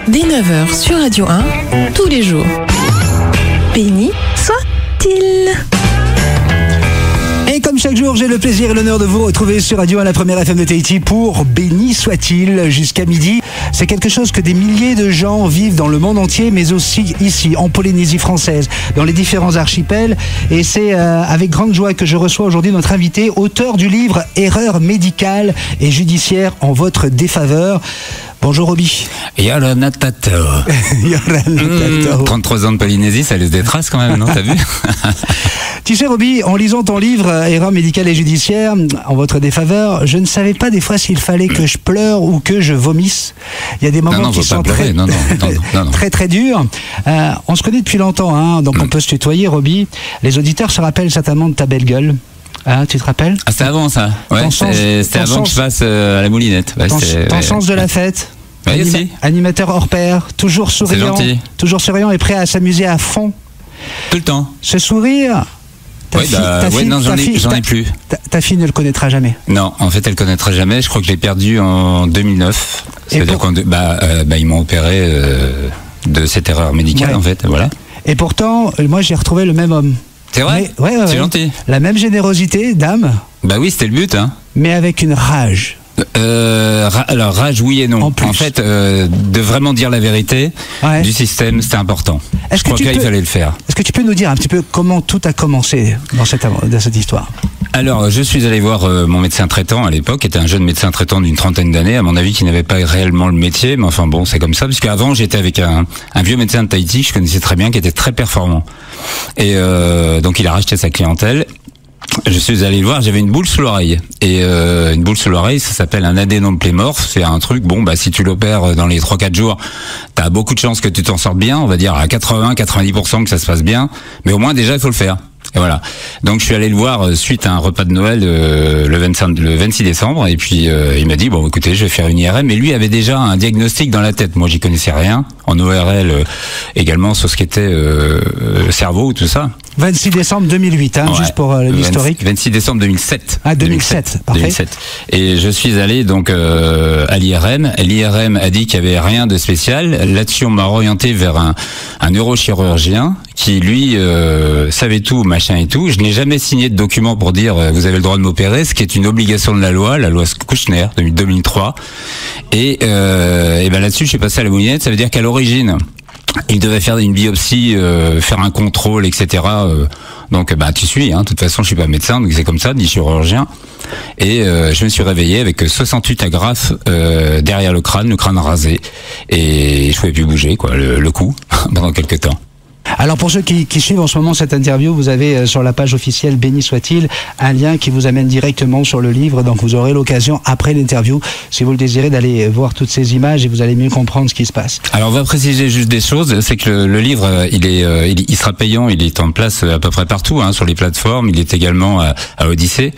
dès 9h sur Radio 1, tous les jours. Béni soit-il. Et comme chaque jour, j'ai le plaisir et l'honneur de vous retrouver sur Radio 1, la première FM de Tahiti, pour Béni soit-il jusqu'à midi. C'est quelque chose que des milliers de gens vivent dans le monde entier, mais aussi ici, en Polynésie française, dans les différents archipels. Et c'est avec grande joie que je reçois aujourd'hui notre invité, auteur du livre « Erreurs médicales et judiciaires en votre défaveur ». Bonjour Roby. Yorana Tato. 33 ans de Polynésie, ça laisse des traces quand même, non? T'as vu? Tu sais Roby, en lisant ton livre « Erreurs médicales et judiciaires en votre défaveur », je ne savais pas des fois s'il fallait que je pleure ou que je vomisse. Il y a des moments qui sont très très durs. On se connaît depuis longtemps, hein, donc on peut se tutoyer Roby. Les auditeurs se rappellent certainement de ta belle gueule. Hein, tu te rappelles? Ah, c'était avant ça. Ouais, c'était avant que je passe à la moulinette. Ouais, ton sens de la fête. Ouais, aussi. Animateur hors pair, toujours souriant et prêt à s'amuser à fond. Tout le temps. Ce sourire. J'en ai plus. Ta fille ne le connaîtra jamais. Non, en fait, elle connaîtra jamais. Je crois que je l'ai perdu en 2009. C'est-à-dire qu'ils m'ont opéré de cette erreur médicale, en fait. Voilà. Et pourtant, moi, j'ai retrouvé le même homme. C'est vrai? C'est gentil. La même générosité, dame. Bah oui, c'était le but, hein. Mais avec une rage. Alors rage, oui et non. En fait, de vraiment dire la vérité du système, c'était important. Je crois qu'il fallait le faire. Est-ce que tu peux nous dire un petit peu comment tout a commencé dans cette histoire? Alors, je suis allé voir mon médecin traitant à l'époque, qui était un jeune médecin traitant d'une trentaine d'années, à mon avis, qui n'avait pas réellement le métier, mais enfin bon, c'est comme ça, parce qu'avant, j'étais avec un vieux médecin de Tahiti, que je connaissais très bien, qui était très performant. Et donc, il a racheté sa clientèle. Je suis allé le voir, j'avais une boule sous l'oreille. Et une boule sous l'oreille, ça s'appelle un adénome plémorphe. C'est un truc, si tu l'opères dans les 3-4 jours, t'as beaucoup de chances que tu t'en sortes bien, on va dire à 80-90% que ça se passe bien. Mais au moins, déjà, il faut le faire. Et voilà. Donc je suis allé le voir suite à un repas de Noël le 26 décembre et puis il m'a dit bon écoutez je vais faire une IRM, mais lui avait déjà un diagnostic dans la tête. Moi j'y connaissais rien en ORL également sur ce qu'était cerveau tout ça. 26 décembre 2008 hein, juste pour l'historique. 26 décembre 2007. Ah 2007, parfait. 2007. Et je suis allé donc à l'IRM. L'IRM a dit qu'il y avait rien de spécial. Là-dessus on m'a orienté vers un neurochirurgien qui lui savait tout, machin et tout. Je n'ai jamais signé de document pour dire vous avez le droit de m'opérer, ce qui est une obligation de la loi Kouchner de 2003. Et ben là-dessus je suis passé à la moulinette. Ça veut dire qu'à l'origine il devait faire une biopsie, faire un contrôle, etc. Donc tu suis, hein. De toute façon je suis pas médecin, donc c'est comme ça, ni chirurgien. Et je me suis réveillé avec 68 agrafes derrière le crâne rasé, et je pouvais plus bouger le cou pendant quelques temps. Alors pour ceux qui suivent en ce moment cette interview, vous avez sur la page officielle Béni soit-il un lien qui vous amène directement sur le livre, donc vous aurez l'occasion après l'interview, si vous le désirez, d'aller voir toutes ces images et vous allez mieux comprendre ce qui se passe. Alors on va préciser juste des choses, c'est que le livre il sera payant, il est en place à peu près partout sur les plateformes, il est également à Odyssée,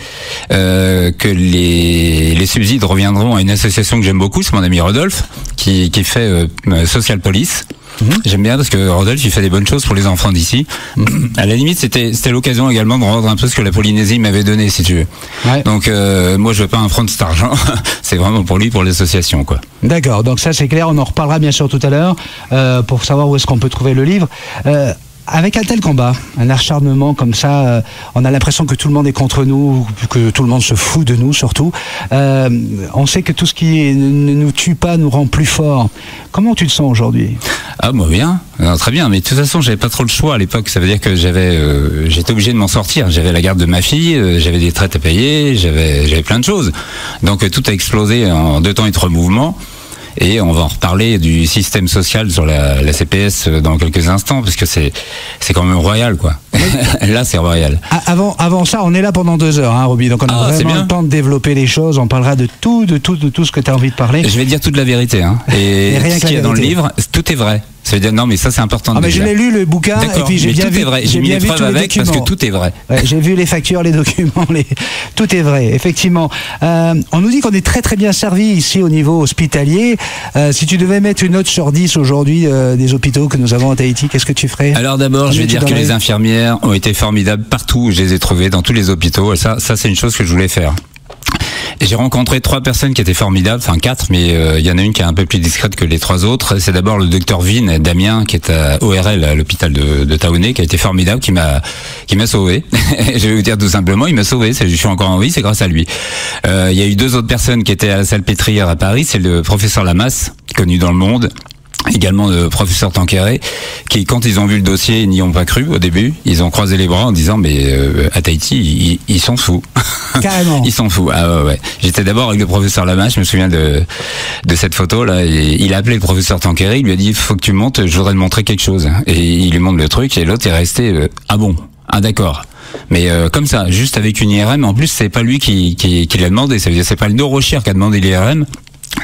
que les subsides reviendront à une association que j'aime beaucoup, c'est mon ami Rodolphe qui fait Social Police. J'aime bien parce que Rodolphe il fait des bonnes choses pour les enfants d'ici. À la limite c'était l'occasion également de rendre un peu ce que la Polynésie m'avait donné si tu veux. Ouais. Donc moi je veux pas un franc de cet argent, c'est vraiment pour lui, pour l'association quoi. D'accord, donc ça c'est clair, on en reparlera bien sûr tout à l'heure pour savoir où est-ce qu'on peut trouver le livre. Avec un tel combat, un acharnement comme ça, on a l'impression que tout le monde est contre nous, que tout le monde se fout de nous surtout. On sait que tout ce qui ne nous tue pas nous rend plus forts. Comment tu te sens aujourd'hui? Ah moi bien, non, très bien, mais de toute façon j'avais pas trop le choix à l'époque, ça veut dire que j'étais obligé de m'en sortir, j'avais la garde de ma fille, j'avais des traites à payer, j'avais plein de choses. Donc tout a explosé en 2 temps et 3 mouvements. Et on va en reparler du système social sur la CPS dans quelques instants, parce que c'est quand même royal, quoi. Là, c'est royal. Avant ça, on est là pendant 2 heures, hein, Roby. Donc on a vraiment le temps de développer les choses. On parlera de tout ce que tu as envie de parler. Je vais dire toute la vérité, hein. Et ce qu'il y a dans le livre, tout est vrai. Ça veut dire non, mais ça c'est important de dire. Je l'ai lu le bouquin et puis j'ai bien vu. J'ai mis les preuves avec parce que tout est vrai. Ouais, j'ai vu les factures, les documents, tout est vrai, effectivement. On nous dit qu'on est très très bien servi ici au niveau hospitalier. Si tu devais mettre une note sur 10 aujourd'hui des hôpitaux que nous avons à Tahiti, qu'est-ce que tu ferais? Alors d'abord, je vais dire que les infirmières ont été formidables partout où je les ai trouvées, dans tous les hôpitaux. Et ça c'est une chose que je voulais faire. Et j'ai rencontré 3 personnes qui étaient formidables, enfin 4, mais il y en a une qui est un peu plus discrète que les 3 autres. C'est d'abord le docteur Vin Damien, qui est à ORL, à l'hôpital de Taounais, qui a été formidable, qui m'a sauvé. Je vais vous dire tout simplement, il m'a sauvé. Je suis encore en vie, c'est grâce à lui. Il y a eu 2 autres personnes qui étaient à la Salpêtrière à Paris. C'est le professeur Lamas, connu dans le monde. Également le professeur Tanqueray, qui quand ils ont vu le dossier, ils n'y ont pas cru au début. Ils ont croisé les bras en disant mais à Tahiti, ils s'en foutent. Carrément. Ils s'en foutent. Ah ouais. J'étais d'abord avec le professeur Lamas, je me souviens de cette photo là. Et il a appelé le professeur Tanqueray, il lui a dit faut que tu montes, je voudrais te montrer quelque chose. Et il lui montre le truc et l'autre est resté ah bon, ah d'accord. Mais comme ça, juste avec une IRM. En plus, c'est pas lui qui l'a demandé. Ça veut dire c'est pas le neurochir qui a demandé l'IRM.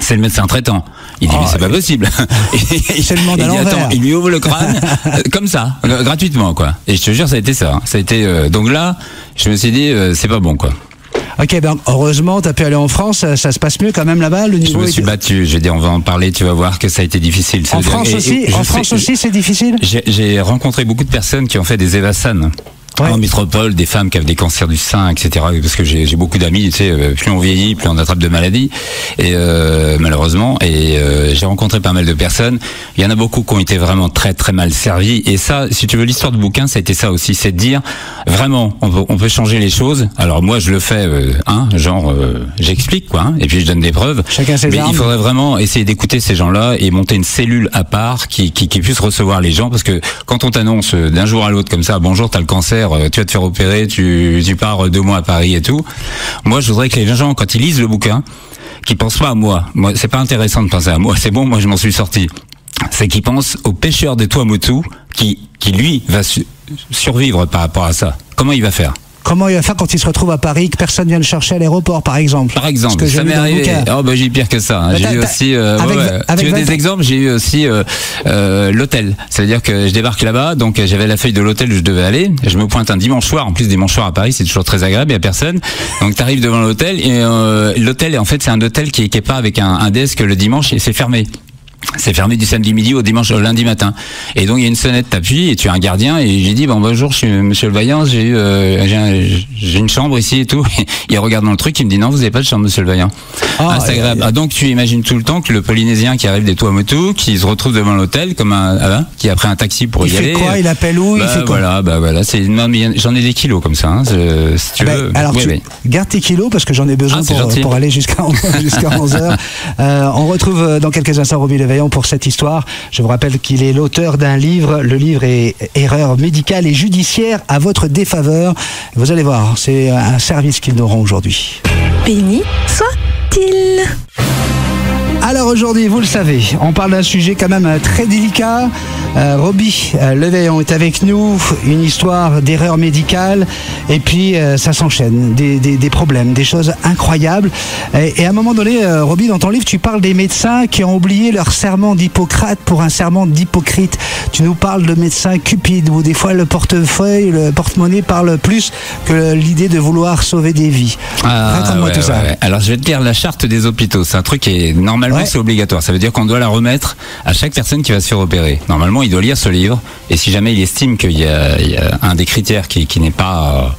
C'est le médecin traitant. Il dit mais c'est pas possible. C'est le monde à l'envers. Attends, il lui ouvre le crâne comme ça, gratuitement quoi. Et je te jure, ça a été ça. Ça a été donc là, je me suis dit c'est pas bon quoi. Ok, ben heureusement, t'as pu aller en France, ça se passe mieux quand même là-bas, le niveau. Je me suis battu. J'ai dit on va en parler. Tu vas voir que ça a été difficile. En France aussi, aussi, c'est difficile. J'ai rencontré beaucoup de personnes qui ont fait des Evassan. Ouais. En métropole, des femmes qui avaient des cancers du sein, etc. Parce que j'ai beaucoup d'amis, tu sais, plus on vieillit, plus on attrape de maladies, et malheureusement. Et j'ai rencontré pas mal de personnes. Il y en a beaucoup qui ont été vraiment très très mal servis. Et ça, si tu veux, l'histoire du bouquin, ça a été ça aussi, c'est de dire vraiment, on peut changer les choses. Alors moi, je le fais, j'explique quoi, et puis je donne des preuves. Chacun ses armes. Il faudrait vraiment essayer d'écouter ces gens-là et monter une cellule à part qui puisse recevoir les gens, parce que quand on t'annonce d'un jour à l'autre comme ça, bonjour, t'as le cancer. Tu vas te faire opérer, tu pars 2 mois à Paris et tout. Moi, je voudrais que les gens, quand ils lisent le bouquin, qu'ils pensent pas à moi. Moi, c'est pas intéressant de penser à moi. C'est bon, moi, je m'en suis sorti. C'est qu'ils pensent au pêcheur des Tuamotu qui lui, va survivre par rapport à ça. Comment il va faire? Comment il va faire quand il se retrouve à Paris, que personne vient le chercher à l'aéroport, par exemple? Par exemple, ça m'est arrivé. Oh, bah, j'ai eu pire que ça. Hein. J'ai eu aussi, tu veux des exemples? J'ai eu aussi, l'hôtel. C'est-à-dire que je débarque là-bas, donc j'avais la feuille de l'hôtel où je devais aller. Je me pointe un dimanche soir. En plus, dimanche soir à Paris, c'est toujours très agréable, il y a personne. Donc, t'arrives devant l'hôtel et, l'hôtel, en fait, c'est un hôtel qui est pas avec un desk le dimanche et c'est fermé. C'est fermé du samedi midi au dimanche, au lundi matin. Et donc il y a une sonnette, t'appuies et tu as un gardien. Et j'ai dit bon bonjour, je suis Monsieur Le Vaillant, j'ai une chambre ici et tout. Il regarde dans le truc, il me dit non, vous n'avez pas de chambre, Monsieur Le Vaillant. C'est agréable. Ah, donc tu imagines tout le temps que le Polynésien qui arrive des Tuamotu, qui se retrouve devant l'hôtel comme qui a pris un taxi pour y aller. Il fait quoi? Il appelle où? Il fait quoi? Voilà. J'en ai des kilos comme ça. Hein, si tu veux. Alors garde tes kilos parce que j'en ai besoin pour aller jusqu'à 11h. On retrouve dans quelques instants Roby Le Vaillant pour cette histoire. Je vous rappelle qu'il est l'auteur d'un livre. Le livre est Erreurs médicales et judiciaires à votre défaveur. Vous allez voir, c'est un service qu'ils nous rend aujourd'hui. Béni soit-il. Alors aujourd'hui, vous le savez, on parle d'un sujet quand même très délicat. Roby Le Vaillant est avec nous, une histoire d'erreur médicale, et puis ça s'enchaîne, des problèmes, des choses incroyables. Et à un moment donné, Roby, dans ton livre, tu parles des médecins qui ont oublié leur serment d'Hippocrate pour un serment d'Hypocrite. Tu nous parles de médecins cupides, où des fois le portefeuille, le porte-monnaie parle plus que l'idée de vouloir sauver des vies. Raconte-moi tout ça. Ouais. Alors je vais te lire la charte des hôpitaux. C'est un truc qui est normalement c'est obligatoire. Ça veut dire qu'on doit la remettre à chaque personne qui va se faire opérer. Normalement, il doit lire ce livre, et si jamais il estime qu'il y a un des critères qui n'est pas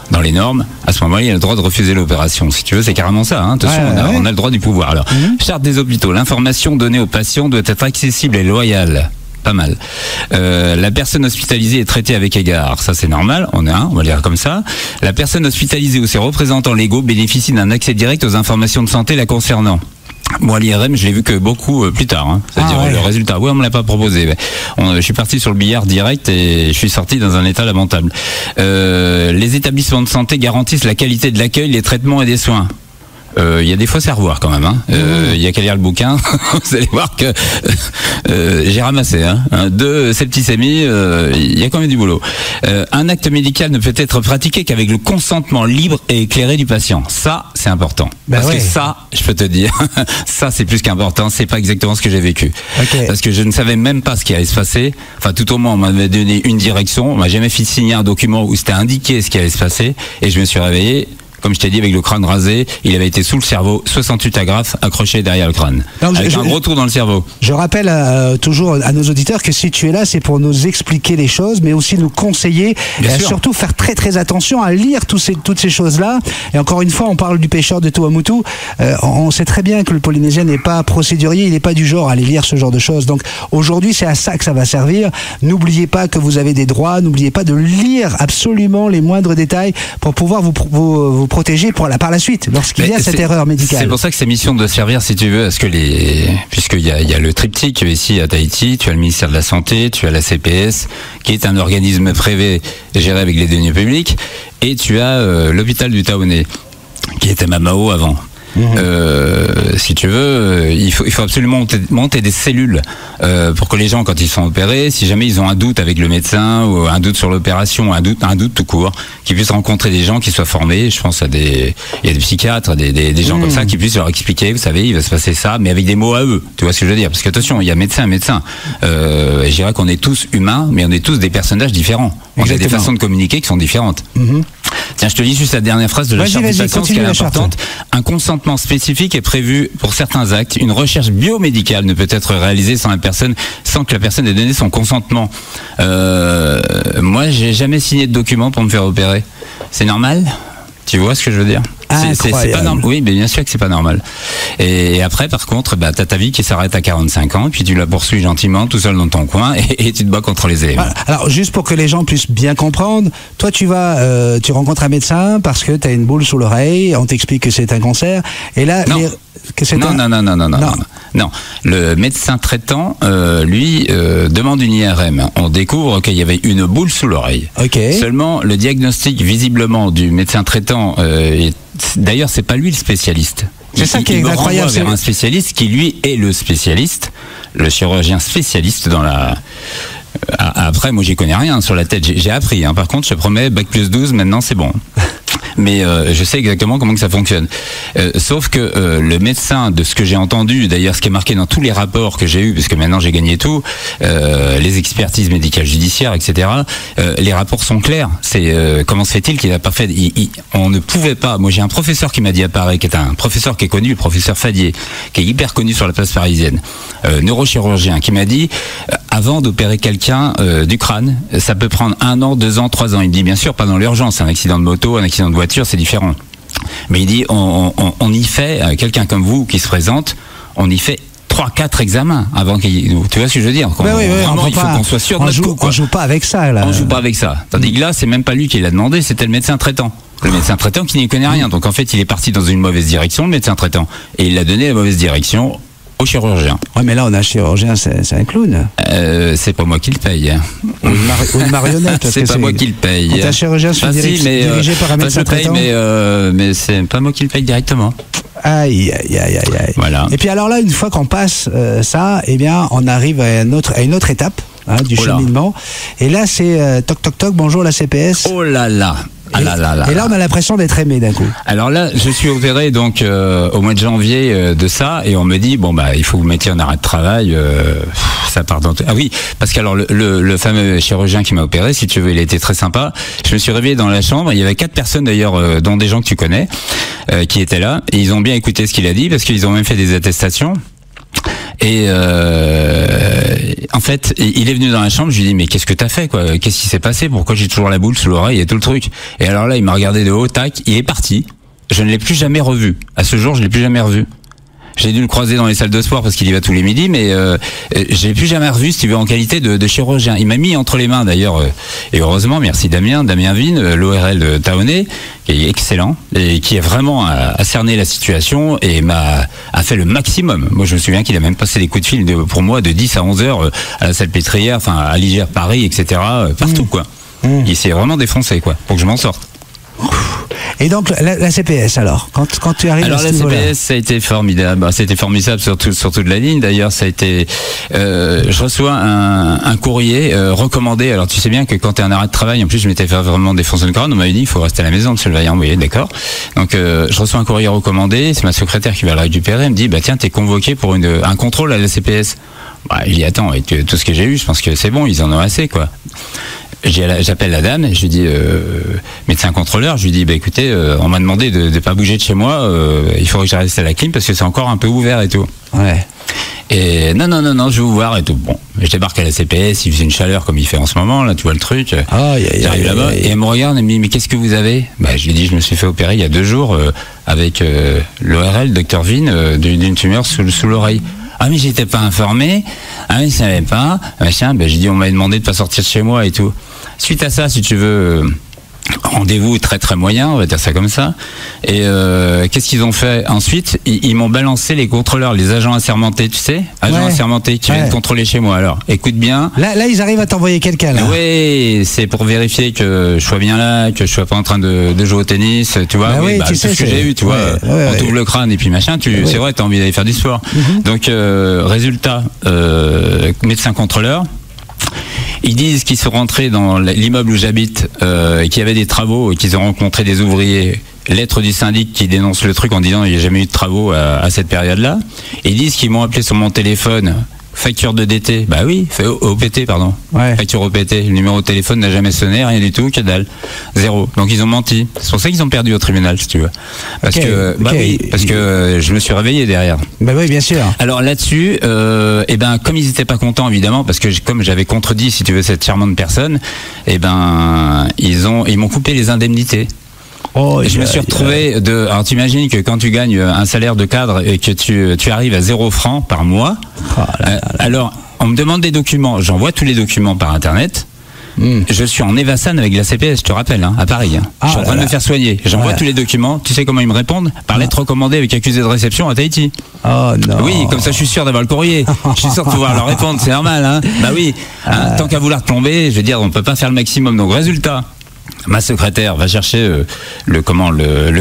dans les normes, à ce moment-là, il a le droit de refuser l'opération. Si tu veux, c'est carrément ça. Hein. Attention, on a le droit du pouvoir. Alors, charte des hôpitaux. L'information donnée aux patients doit être accessible et loyale. Pas mal. La personne hospitalisée est traitée avec égard. Ça, c'est normal. On va dire comme ça. La personne hospitalisée ou ses représentants légaux bénéficient d'un accès direct aux informations de santé la concernant. Moi, l'IRM, je l'ai vu que beaucoup plus tard. Hein. C'est-à-dire le résultat. Oui, on me l'a pas proposé. Je suis parti sur le billard direct et je suis sorti dans un état lamentable. Les établissements de santé garantissent la qualité de l'accueil, les traitements et des soins. Il y a des fausses à revoir quand même. Hein. Il y a qu'à lire le bouquin. Vous allez voir que j'ai ramassé. 2 septicémies, il y a quand même du boulot. Un acte médical ne peut être pratiqué qu'avec le consentement libre et éclairé du patient. Ça, c'est important. Parce que ça, je peux te dire, ça c'est plus qu'important. C'est pas exactement ce que j'ai vécu. Parce que je ne savais même pas ce qui allait se passer. Enfin, tout au moins, on m'avait donné une direction. On m'a jamais fait signer un document où c'était indiqué ce qui allait se passer. Et je me suis réveillé comme je t'ai dit, avec le crâne rasé, il avait été sous le cerveau, 68 agrafes accrochées derrière le crâne. Donc, avec un gros trou dans le cerveau. Je rappelle toujours à nos auditeurs que si tu es là, c'est pour nous expliquer les choses, mais aussi nous conseiller, et surtout faire très très attention à lire toutes ces choses-là. Et encore une fois, on parle du pêcheur de Tuamotu. On sait très bien que le Polynésien n'est pas procédurier, il n'est pas du genre à aller lire ce genre de choses. Donc aujourd'hui, c'est à ça que ça va servir. N'oubliez pas que vous avez des droits, n'oubliez pas de lire absolument les moindres détails pour pouvoir vous protéger par la suite, lorsqu'il y a cette erreur médicale. C'est pour ça que ces missions doivent servir, si tu veux, à ce que puisqu'il y a le triptyque ici à Tahiti, tu as le ministère de la Santé, tu as la CPS, qui est un organisme privé géré avec les deniers publics, et tu as l'hôpital du Taoné, qui était Mamao avant. Si tu veux, il faut absolument monter des cellules pour que les gens, quand ils sont opérés, si jamais ils ont un doute avec le médecin ou un doute sur l'opération, un doute tout court, qu'ils puissent rencontrer des gens qui soient formés. Je pense il y a des psychiatres, des gens comme ça qui puissent leur expliquer, vous savez, il va se passer ça, mais avec des mots à eux. Tu vois ce que je veux dire? Parce que attention, il y a médecin. Je dirais qu'on est tous humains, mais on est tous des personnages différents. On a des façons de communiquer qui sont différentes. Tiens, je te lis juste la dernière phrase de la charte du patient, qui est importante. Un consentement spécifique est prévu pour certains actes. Une recherche biomédicale ne peut être réalisée sans que la personne ait donné son consentement. Moi, j'ai jamais signé de document pour me faire opérer. C'est normal? Tu vois ce que je veux dire? C'est pas normal. Oui, mais bien sûr que c'est pas normal. Et après, par contre, t'as ta vie qui s'arrête à 45 ans, puis tu la poursuis gentiment, tout seul dans ton coin, et tu te bats contre les éléments. Alors, juste pour que les gens puissent bien comprendre, toi, tu rencontres un médecin parce que t'as une boule sous l'oreille, on t'explique que c'est un cancer, et là, non. Le médecin traitant, lui, demande une IRM. On découvre qu'il y avait une boule sous l'oreille. Seulement, le diagnostic, visiblement, du médecin traitant d'ailleurs, c'est pas lui le spécialiste. C'est ça qui est incroyable. C'est un spécialiste qui, lui, est le spécialiste, le chirurgien spécialiste dans la... Après, moi, j'y connais rien sur la tête. J'ai appris. Par contre, je te promets, bac plus 12, maintenant, c'est bon. Mais je sais exactement comment que ça fonctionne. Sauf que le médecin, de ce que j'ai entendu, d'ailleurs ce qui est marqué dans tous les rapports que j'ai eus, parce que maintenant j'ai gagné tout, les expertises médicales judiciaires, etc., les rapports sont clairs. C'est comment se fait-il qu'il n'a pas fait... on ne pouvait pas... Moi j'ai un professeur qui m'a dit à Paris, qui est un professeur qui est connu, le professeur Fadier, qui est hyper connu sur la place parisienne, neurochirurgien, qui m'a dit, avant d'opérer quelqu'un du crâne, ça peut prendre 1 an, 2 ans, 3 ans. Il me dit, bien sûr, pas dans l'urgence, un accident de moto, un accident de voiture, c'est différent. Mais il dit, on y fait, quelqu'un comme vous qui se présente, on y fait 3-4 examens avant qu'il... Tu vois ce que je veux dire? Vraiment, il faut qu'on soit sûr de notre coup. On joue pas avec ça, là. On joue pas avec ça. Tandis que là, c'est même pas lui qui l'a demandé, c'était le médecin traitant. Le médecin traitant qui n'y connaît rien. Donc en fait, il est parti dans une mauvaise direction, le médecin traitant. Et il a donné la mauvaise direction au chirurgien. Ouais, mais là, on a un chirurgien, c'est un clown. C'est pas moi qui le paye. Ou une marionnette. C'est pas moi qui le paye. Quand un chirurgien dirigé par un médecin traitant. Mais c'est pas moi qui le paye directement. Aïe. Voilà. Et puis alors là, une fois qu'on passe ça, eh bien, on arrive à une autre étape du cheminement. Et là, c'est toc toc toc, bonjour la CPS. Oh là là. Et là, on a l'impression d'être aimé d'un coup. Alors là, je suis opéré donc au mois de janvier de ça, et on me dit il faut que vous mettiez en arrêt de travail. Ça part dans... Ah oui, parce que alors le fameux chirurgien qui m'a opéré, si tu veux, il était très sympa. Je me suis réveillé dans la chambre. Il y avait 4 personnes d'ailleurs, dont des gens que tu connais, qui étaient là, et ils ont bien écouté ce qu'il a dit parce qu'ils ont même fait des attestations. Et en fait, il est venu dans la chambre, je lui ai dit mais qu'est-ce que t'as fait quoi? Qu'est-ce qui s'est passé? Pourquoi j'ai toujours la boule sous l'oreille et tout le truc? Et alors là, il m'a regardé de haut, tac, il est parti. Je ne l'ai plus jamais revu. À ce jour, je l'ai plus jamais revu. J'ai dû le croiser dans les salles de sport parce qu'il y va tous les midis, mais je l'ai plus jamais revu, si tu veux, en qualité de chirurgien. Il m'a mis entre les mains d'ailleurs, et heureusement, merci Damien Vine, l'ORL de Taoné, qui est excellent, et qui a vraiment a cerné la situation et a fait le maximum. Moi, je me souviens qu'il a même passé des coups de fil pour moi de 10 à 11 heures à la Salpêtrière, enfin à l'Igère Paris, etc., partout, quoi. Il s'est vraiment défoncé, quoi, pour que je m'en sorte. Et donc la CPS alors, quand tu arrives alors à ce la niveau-là. CPS, ça a été formidable. C'était formidable sur toute la ligne. D'ailleurs, ça a été. Je reçois un courrier recommandé. Alors tu sais bien que quand tu es en arrêt de travail, en plus je m'étais fait vraiment défoncer le crâne. On m'avait dit il faut rester à la maison, monsieur le Vaillant. Oui, d'accord. Donc je reçois un courrier recommandé. C'est ma secrétaire qui va le récupérer. Elle me dit tiens, t'es convoqué pour un contrôle à la CPS. Il y attend. Et tout ce que j'ai eu, je pense que c'est bon. Ils en ont assez, quoi. J'appelle la dame, je lui dis médecin contrôleur, je lui dis bah écoutez, on m'a demandé de pas bouger de chez moi, il faudrait que je reste à la clim parce que c'est encore un peu ouvert et tout. Ouais. Et non, je vais vous voir et tout. Bon, je débarque à la CPS, il faisait une chaleur comme il fait en ce moment, là, tu vois le truc. J'arrive là-bas et elle me regarde, elle me dit mais qu'est-ce que vous avez? Bah je lui dis je me suis fait opérer il y a 2 jours avec l'ORL, Dr Vin, d'une tumeur sous l'oreille. Ah mais j'étais pas informé, ah mais je savais pas, machin, ben j'ai dit on m'avait demandé de pas sortir de chez moi et tout. Suite à ça, si tu veux, rendez-vous très très moyen, on va dire ça comme ça. Et qu'est-ce qu'ils ont fait ensuite? Ils m'ont balancé les contrôleurs, les agents assermentés, tu sais, agents assermentés qui viennent contrôler chez moi. Alors, écoute bien. Là, ils arrivent à t'envoyer quelqu'un là. Oui, c'est pour vérifier que je sois bien là, que je sois pas en train de jouer au tennis, tu vois. Oui, tu sais, ce que j'ai eu, tu vois. On t'ouvre le crâne et puis machin, c'est vrai, t'as envie d'aller faire du sport. Donc, résultat, médecin contrôleur. Ils disent qu'ils sont rentrés dans l'immeuble où j'habite, qu'il y avait des travaux et qu'ils ont rencontré des ouvriers. Lettre du syndic qui dénonce le truc en disant il n'y a jamais eu de travaux à cette période-là. Ils disent qu'ils m'ont appelé sur mon téléphone. Facture de DT, bah oui, OPT, pardon. Facture OPT, le numéro de téléphone n'a jamais sonné, rien du tout, que dalle. 0. Donc ils ont menti. C'est pour ça qu'ils ont perdu au tribunal, si tu veux. Parce que je me suis réveillé derrière. Bah oui, bien sûr. Alors là-dessus, comme ils n'étaient pas contents, évidemment, parce que comme j'avais contredit, si tu veux, cette charmante personne, ils m'ont coupé les indemnités. Je me suis retrouvé alors t'imagines que quand tu gagnes un salaire de cadre et que tu arrives à 0 francs par mois, alors on me demande des documents, j'envoie tous les documents par internet. Je suis en Evassan avec la CPS, je te rappelle, à Paris. Je suis en train de me faire soigner. J'envoie tous les documents. Tu sais comment ils me répondent? Par lettre recommandée avec accusé de réception à Tahiti. Oh non. Oui, comme ça je suis sûr d'avoir le courrier. Je suis sûr de pouvoir leur répondre, c'est normal. Bah oui, tant qu'à vouloir tomber, je veux dire, on peut pas faire le maximum. Donc résultat, ma secrétaire va chercher le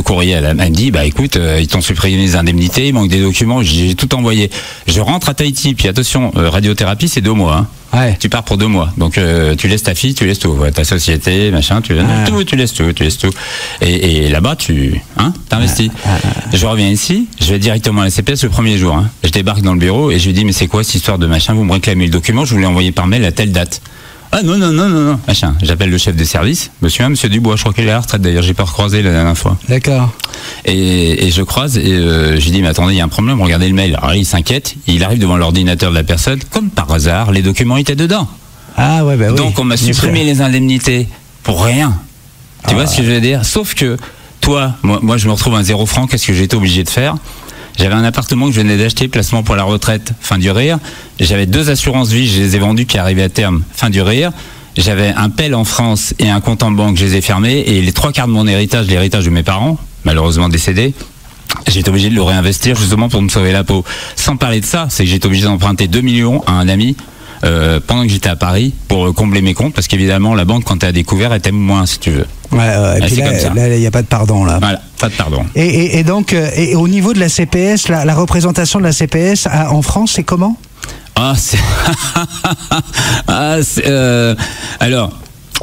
courrier. Elle me dit bah écoute, ils t'ont supprimé les indemnités, il manque des documents, j'ai tout envoyé. Je rentre à Tahiti, puis attention, radiothérapie c'est 2 mois. Tu pars pour 2 mois. Donc tu laisses ta fille, tu laisses tout, ta société, machin, tu laisses tout. Et là-bas tu t'investis. Je reviens ici, je vais directement à la CPS le premier jour. Je débarque dans le bureau et je lui dis mais c'est quoi cette histoire de machin, vous me réclamez le document, je vous l'ai envoyé par mail à telle date. Ah non, machin. J'appelle le chef de service, monsieur Dubois, je crois qu'il est à la retraite d'ailleurs, j'ai pas recroisé la dernière fois. D'accord. Et je croise et je lui dis mais attendez, il y a un problème, regardez le mail. Alors il s'inquiète, il arrive devant l'ordinateur de la personne, comme par hasard, les documents étaient dedans. Ah ouais, bah oui. Donc on m'a supprimé les indemnités pour rien. Tu vois ce que je veux dire? Sauf que toi, moi je me retrouve à 0 francs, qu'est-ce que j'ai été obligé de faire? J'avais un appartement que je venais d'acheter, placement pour la retraite, fin du rire. J'avais 2 assurances vie, je les ai vendues qui arrivaient à terme, fin du rire. J'avais un PEL en France et un compte en banque, je les ai fermés. Et les 3/4 de mon héritage, l'héritage de mes parents, malheureusement décédés, j'ai été obligé de le réinvestir justement pour me sauver la peau. Sans parler de ça, c'est que j'ai été obligé d'emprunter 2 millions à un ami pendant que j'étais à Paris pour combler mes comptes, parce qu'évidemment la banque quand t'es à découvert elle t'aime moins si tu veux. Et puis là il n'y a pas de pardon là. Voilà, pas de pardon. Et donc au niveau de la CPS, la représentation de la CPS en France c'est comment? Alors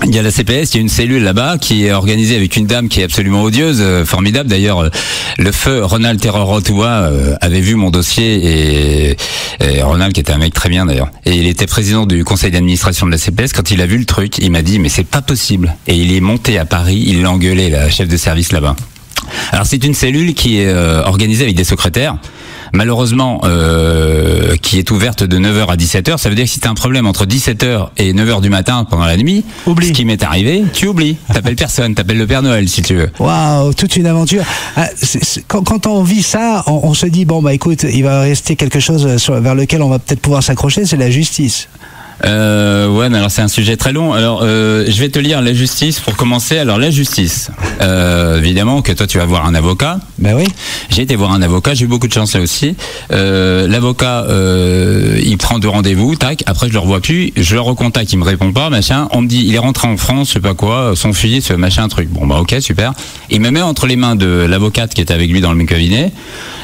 il y a la CPS, il y a une cellule là-bas qui est organisée avec une dame qui est absolument odieuse, formidable. D'ailleurs, le feu Ronald Terror-Rotoua avait vu mon dossier et Ronald qui était un mec très bien d'ailleurs. Et il était président du conseil d'administration de la CPS. Quand il a vu le truc, il m'a dit mais c'est pas possible. Et il est monté à Paris, il l'a engueulé, la chef de service là-bas. Alors c'est une cellule qui est organisée avec des secrétaires. Malheureusement, qui est ouverte de 9h à 17h, ça veut dire que si tu as un problème entre 17h et 9h du matin pendant la nuit, ce qui m'est arrivé, tu oublies. T'appelles personne, t'appelles le Père Noël si tu veux. Waouh, toute une aventure. Quand on vit ça, on se dit, bon bah écoute, il va rester quelque chose vers lequel on va peut-être pouvoir s'accrocher, c'est la justice. Ouais, mais alors c'est un sujet très long. Alors, je vais te lire la justice pour commencer. Alors, la justice, évidemment que toi tu vas voir un avocat. Ben oui. J'ai été voir un avocat, j'ai eu beaucoup de chance là aussi. L'avocat, il prend 2 rendez-vous, tac. Après, je le revois plus. Je le recontacte, il me répond pas, machin. On me dit, il est rentré en France, je sais pas quoi, son fils, machin, truc. Bon bah ok, super. Il me met entre les mains de l'avocate qui était avec lui dans le même cabinet.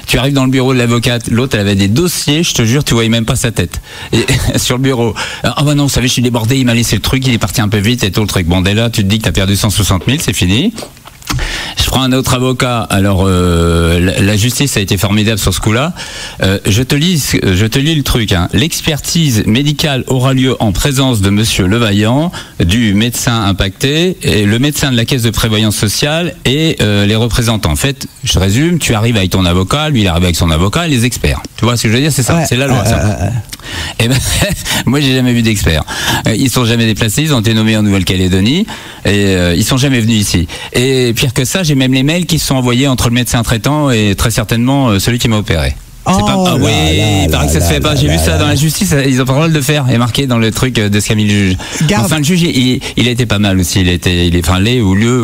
Tu arrives dans le bureau de l'avocate, l'autre elle avait des dossiers, je te jure, tu voyais même pas sa tête. Et, sur le bureau. Ah bah non, vous savez, je suis débordé, il m'a laissé le truc, il est parti un peu vite et tout le truc. Bon, dès là, tu te dis que t'as perdu 160 000, c'est fini. Je prends un autre avocat. Alors, la justice a été formidable sur ce coup-là. Je te lis le truc. Hein. L'expertise médicale aura lieu en présence de Monsieur Levaillant, du médecin impacté, et le médecin de la caisse de prévoyance sociale et les représentants. En fait, je résume, tu arrives avec ton avocat, lui il arrive avec son avocat et les experts. Tu vois ce que je veux dire? C'est ça, c'est la loi. Ça. Et ben, moi j'ai jamais vu d'experts. Ils sont jamais déplacés, ils ont été nommés en Nouvelle-Calédonie et ils sont jamais venus ici. Et pire que ça, j'ai même les mails qui se sont envoyés entre le médecin traitant et très certainement celui qui m'a opéré. Il paraît que ça se fait pas. J'ai vu ça dans la justice, ils ont pas le droit de le faire. Il est marqué dans le truc de ce qu'a mis le juge. Enfin, le juge, il a été pas mal aussi. Il est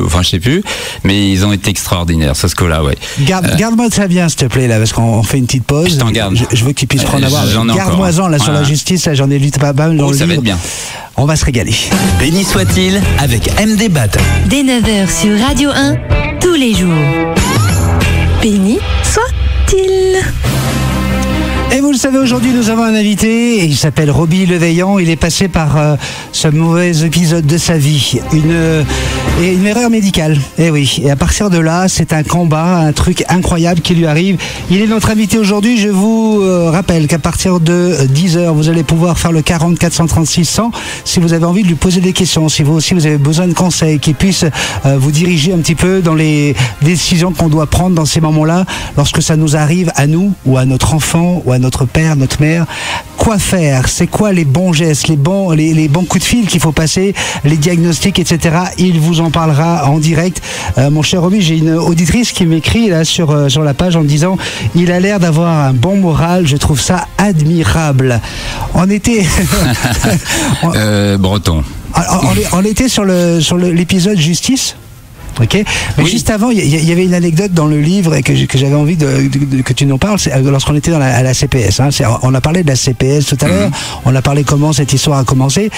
enfin, je sais plus. Mais ils ont été extraordinaires, ce coup-là, ouais. Garde-moi ça bien, s'il te plaît, là, parce qu'on fait une petite pause. Je t'en garde. Je veux que tu puisses prendre à voir. Garde-moi-en, là, sur la justice, là, j'en ai lu pas mal dans le livre. Ça va être bien. On va se régaler. Béni soit-il avec MD Bat. Dès 9h sur Radio 1, tous les jours. Béni soit-il. Et vous le savez, aujourd'hui, nous avons un invité, et il s'appelle Roby Levaillant. Il est passé par ce mauvais épisode de sa vie, une erreur médicale. Et oui, et à partir de là, c'est un combat, un truc incroyable qui lui arrive. Il est notre invité aujourd'hui. Je vous rappelle qu'à partir de 10h, vous allez pouvoir faire le 40 436 100 si vous avez envie de lui poser des questions, si vous aussi vous avez besoin de conseils, qu'il puisse vous diriger un petit peu dans les décisions qu'on doit prendre dans ces moments-là, lorsque ça nous arrive à nous, ou à notre enfant, ou à notre père, notre mère. Quoi faire? C'est quoi les bons gestes, les bons coups de fil qu'il faut passer, les diagnostics, etc. Il vous en parlera en direct. Mon cher Roby, j'ai une auditrice qui m'écrit là sur la page en me disant: il a l'air d'avoir un bon moral, je trouve ça admirable. On était breton. On était sur l'épisode justice. Ok. Mais oui. Juste avant, il y avait une anecdote dans le livre que j'avais envie que tu nous parles. C'est lorsqu'on était à la CPS. Hein, on a parlé de la CPS tout à l'heure. On a parlé comment cette histoire a commencé.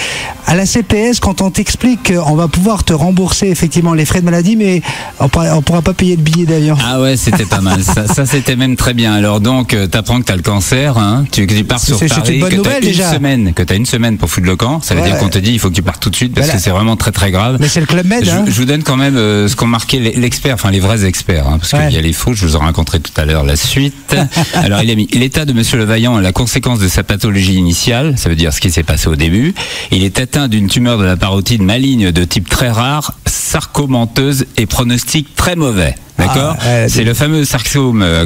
À la CPS, quand on t'explique qu'on va pouvoir te rembourser effectivement les frais de maladie, mais on pourra pas payer le billet d'avion. Ah ouais, c'était pas mal. Ça c'était même très bien. Alors donc, t'apprends que t'as le cancer. Hein, tu pars sur Paris. Que t'as une semaine pour foutre le camp. Ça veut dire qu'on te dit il faut que tu partes tout de suite parce que c'est vraiment très très grave. Mais c'est le Club Med. Je vous donne quand même ce qu'ont marqué l'expert, enfin les vrais experts, hein, parce qu'il y a les faux, je vous en raconterai tout à l'heure la suite. Alors il a mis l'état de Monsieur Levaillant est la conséquence de sa pathologie initiale, ça veut dire ce qui s'est passé au début. Il est atteint d'une tumeur de la parotide maligne de type très rare, sarcomenteuse et pronostic très mauvais. D'accord, c'est le fameux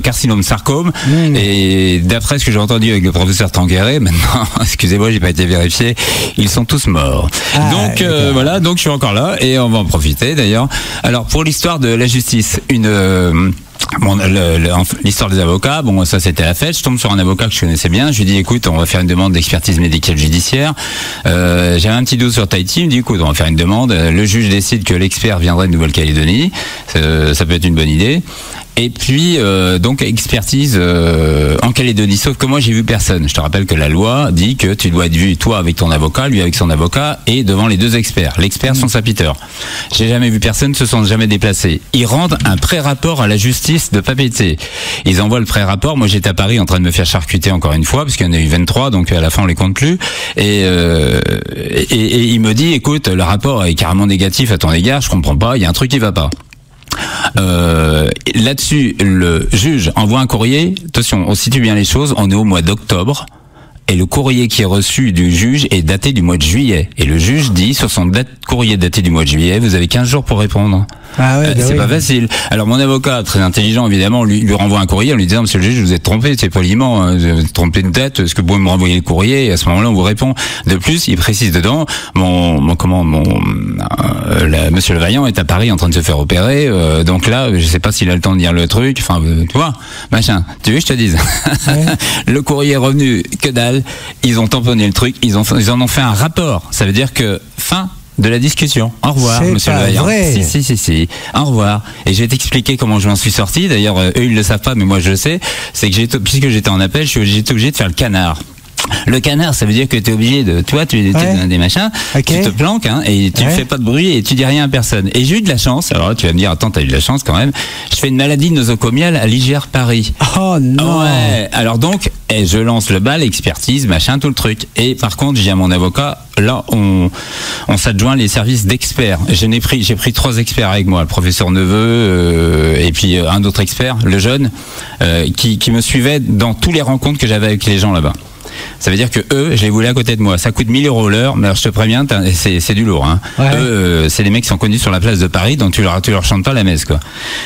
carcinome sarcome. Et d'après ce que j'ai entendu avec le professeur Tangueret, maintenant, excusez-moi, j'ai pas été vérifié, ils sont tous morts. Donc voilà, donc je suis encore là et on va en profiter d'ailleurs. Alors pour l'histoire de la justice, l'histoire des avocats, bon ça c'était la fête. Je tombe sur un avocat que je connaissais bien. Je lui dis écoute, on va faire une demande d'expertise médicale judiciaire. J'avais un petit doute sur Tahiti. Il me dit écoute, on va faire une demande. Le juge décide que l'expert viendrait de Nouvelle-Calédonie. Ça peut être une bonne idée. Et puis donc expertise en Calédonie. Sauf que moi j'ai vu personne. Je te rappelle que la loi dit que tu dois être vu toi avec ton avocat, lui avec son avocat et devant les deux experts. L'expert son sapiteur. J'ai jamais vu personne, se sont jamais déplacés. Ils rendent un pré-rapport à la justice de papier. Ils envoient le pré-rapport. Moi j'étais à Paris en train de me faire charcuter encore une fois parce qu'il y en a eu 23, donc à la fin on les compte plus. Et il me dit écoute, le rapport est carrément négatif à ton égard. Je comprends pas. Il y a un truc qui va pas. Là-dessus, le juge envoie un courrier. Attention, on situe bien les choses. On est au mois d'octobre. Et le courrier qui est reçu du juge est daté du mois de juillet. Et le juge dit sur son courrier daté du mois de juillet, vous avez 15 jours pour répondre. Ah ouais, c'est pas facile. Alors mon avocat, très intelligent évidemment, lui renvoie un courrier en lui disant monsieur le juge, vous êtes trompé, c'est poliment, vous êtes trompé de date, est-ce que vous pouvez me renvoyer le courrier? Et à ce moment-là, on vous répond. De plus, il précise dedans, monsieur Levaillant est à Paris en train de se faire opérer, donc là, je sais pas s'il a le temps de dire le truc, enfin, tu vois, machin. Tu veux que je te dise? Ouais. Le courrier est revenu, que dalle. Ils ont tamponné le truc, ils en ont fait un rapport. Ça veut dire que fin de la discussion. Au revoir, monsieur Levaillant. Si. Au revoir. Et je vais t'expliquer comment je m'en suis sorti. D'ailleurs, eux, ils le savent pas, mais moi, je le sais. C'est que puisque j'étais en appel, je suis obligé de faire le canard. Le canard, ça veut dire que tu es obligé de, tu es dans des machins, tu te planques, hein, et tu fais pas de bruit et tu dis rien à personne. Et j'ai eu de la chance. Alors là, tu vas me dire, attends, t'as eu de la chance quand même. Je fais une maladie nosocomiale à l'IGR Paris. Oh non. Ouais. Alors donc, je lance le bal, expertise, machin, tout le truc. Et par contre, j'ai à mon avocat, là, on s'adjoint les services d'experts. J'ai pris 3 experts avec moi, le professeur Neveu, et puis un autre expert, le jeune, qui me suivait dans tous les rencontres que j'avais avec les gens là-bas. Ça veut dire que eux, je les voulais à côté de moi. Ça coûte 1 000 € l'heure, mais alors je te préviens, c'est du lourd. Hein. Ouais. Eux, c'est les mecs qui sont connus sur la place de Paris, donc tu leur chantes pas la messe, quoi.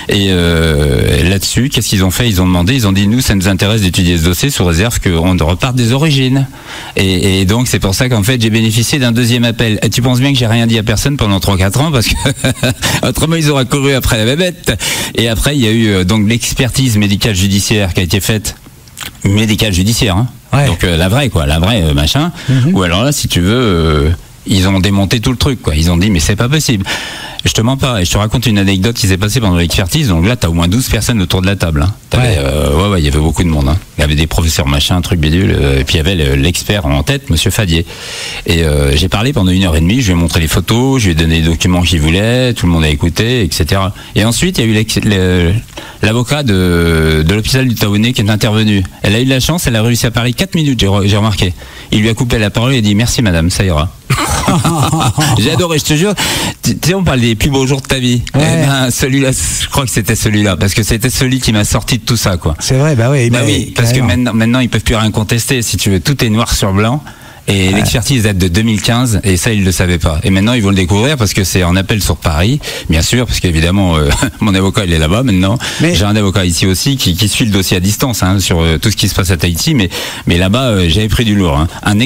Et là-dessus, qu'est-ce qu'ils ont fait? Ils ont dit, nous, ça nous intéresse d'étudier ce dossier sous réserve qu'on reparte des origines. Et donc, c'est pour ça qu'en fait, j'ai bénéficié d'un 2e appel. Et tu penses bien que j'ai rien dit à personne pendant 3-4 ans, parce que autrement, ils auraient couru après la bébête. Et après, il y a eu donc l'expertise médicale judiciaire qui a été faite. Médicale judiciaire, hein. Ouais. Donc la vraie machin. Ou alors là, si tu veux, ils ont démonté tout le truc, quoi. Ils ont dit mais c'est pas possible. Je te mens pas, et je te raconte une anecdote qui s'est passée pendant l'expertise. Donc là, t'as au moins 12 personnes autour de la table. Hein. Il y avait beaucoup de monde. Hein. Il y avait des professeurs machin, truc bidule, et puis il y avait l'expert en tête, Monsieur Fadier. Et j'ai parlé pendant 1h30. Je lui ai montré les photos, je lui ai donné les documents qu'il voulait, tout le monde a écouté, etc. Et ensuite, il y a eu l'avocat de l'hôpital du Taounais qui est intervenu. Elle a eu de la chance, elle a réussi à parler 4 minutes, j'ai remarqué. Il lui a coupé la parole et a dit merci madame, ça ira. J'ai adoré, je te jure. Tu sais, on parle des plus beaux jours de ta vie. Ouais. Eh ben, celui-là, je crois que c'était celui-là, parce que c'était celui qui m'a sorti de tout ça, quoi. C'est vrai, oui, parce que maintenant ils peuvent plus rien contester. Si tu veux, tout est noir sur blanc. Et l'expertise date de 2015, et ça, ils le savaient pas. Et maintenant, ils vont le découvrir parce que c'est en appel sur Paris, bien sûr, parce qu'évidemment, mon avocat, il est là-bas maintenant. Mais j'ai un avocat ici aussi qui suit le dossier à distance, hein, sur tout ce qui se passe à Tahiti. Mais là-bas, j'avais pris du lourd. Hein.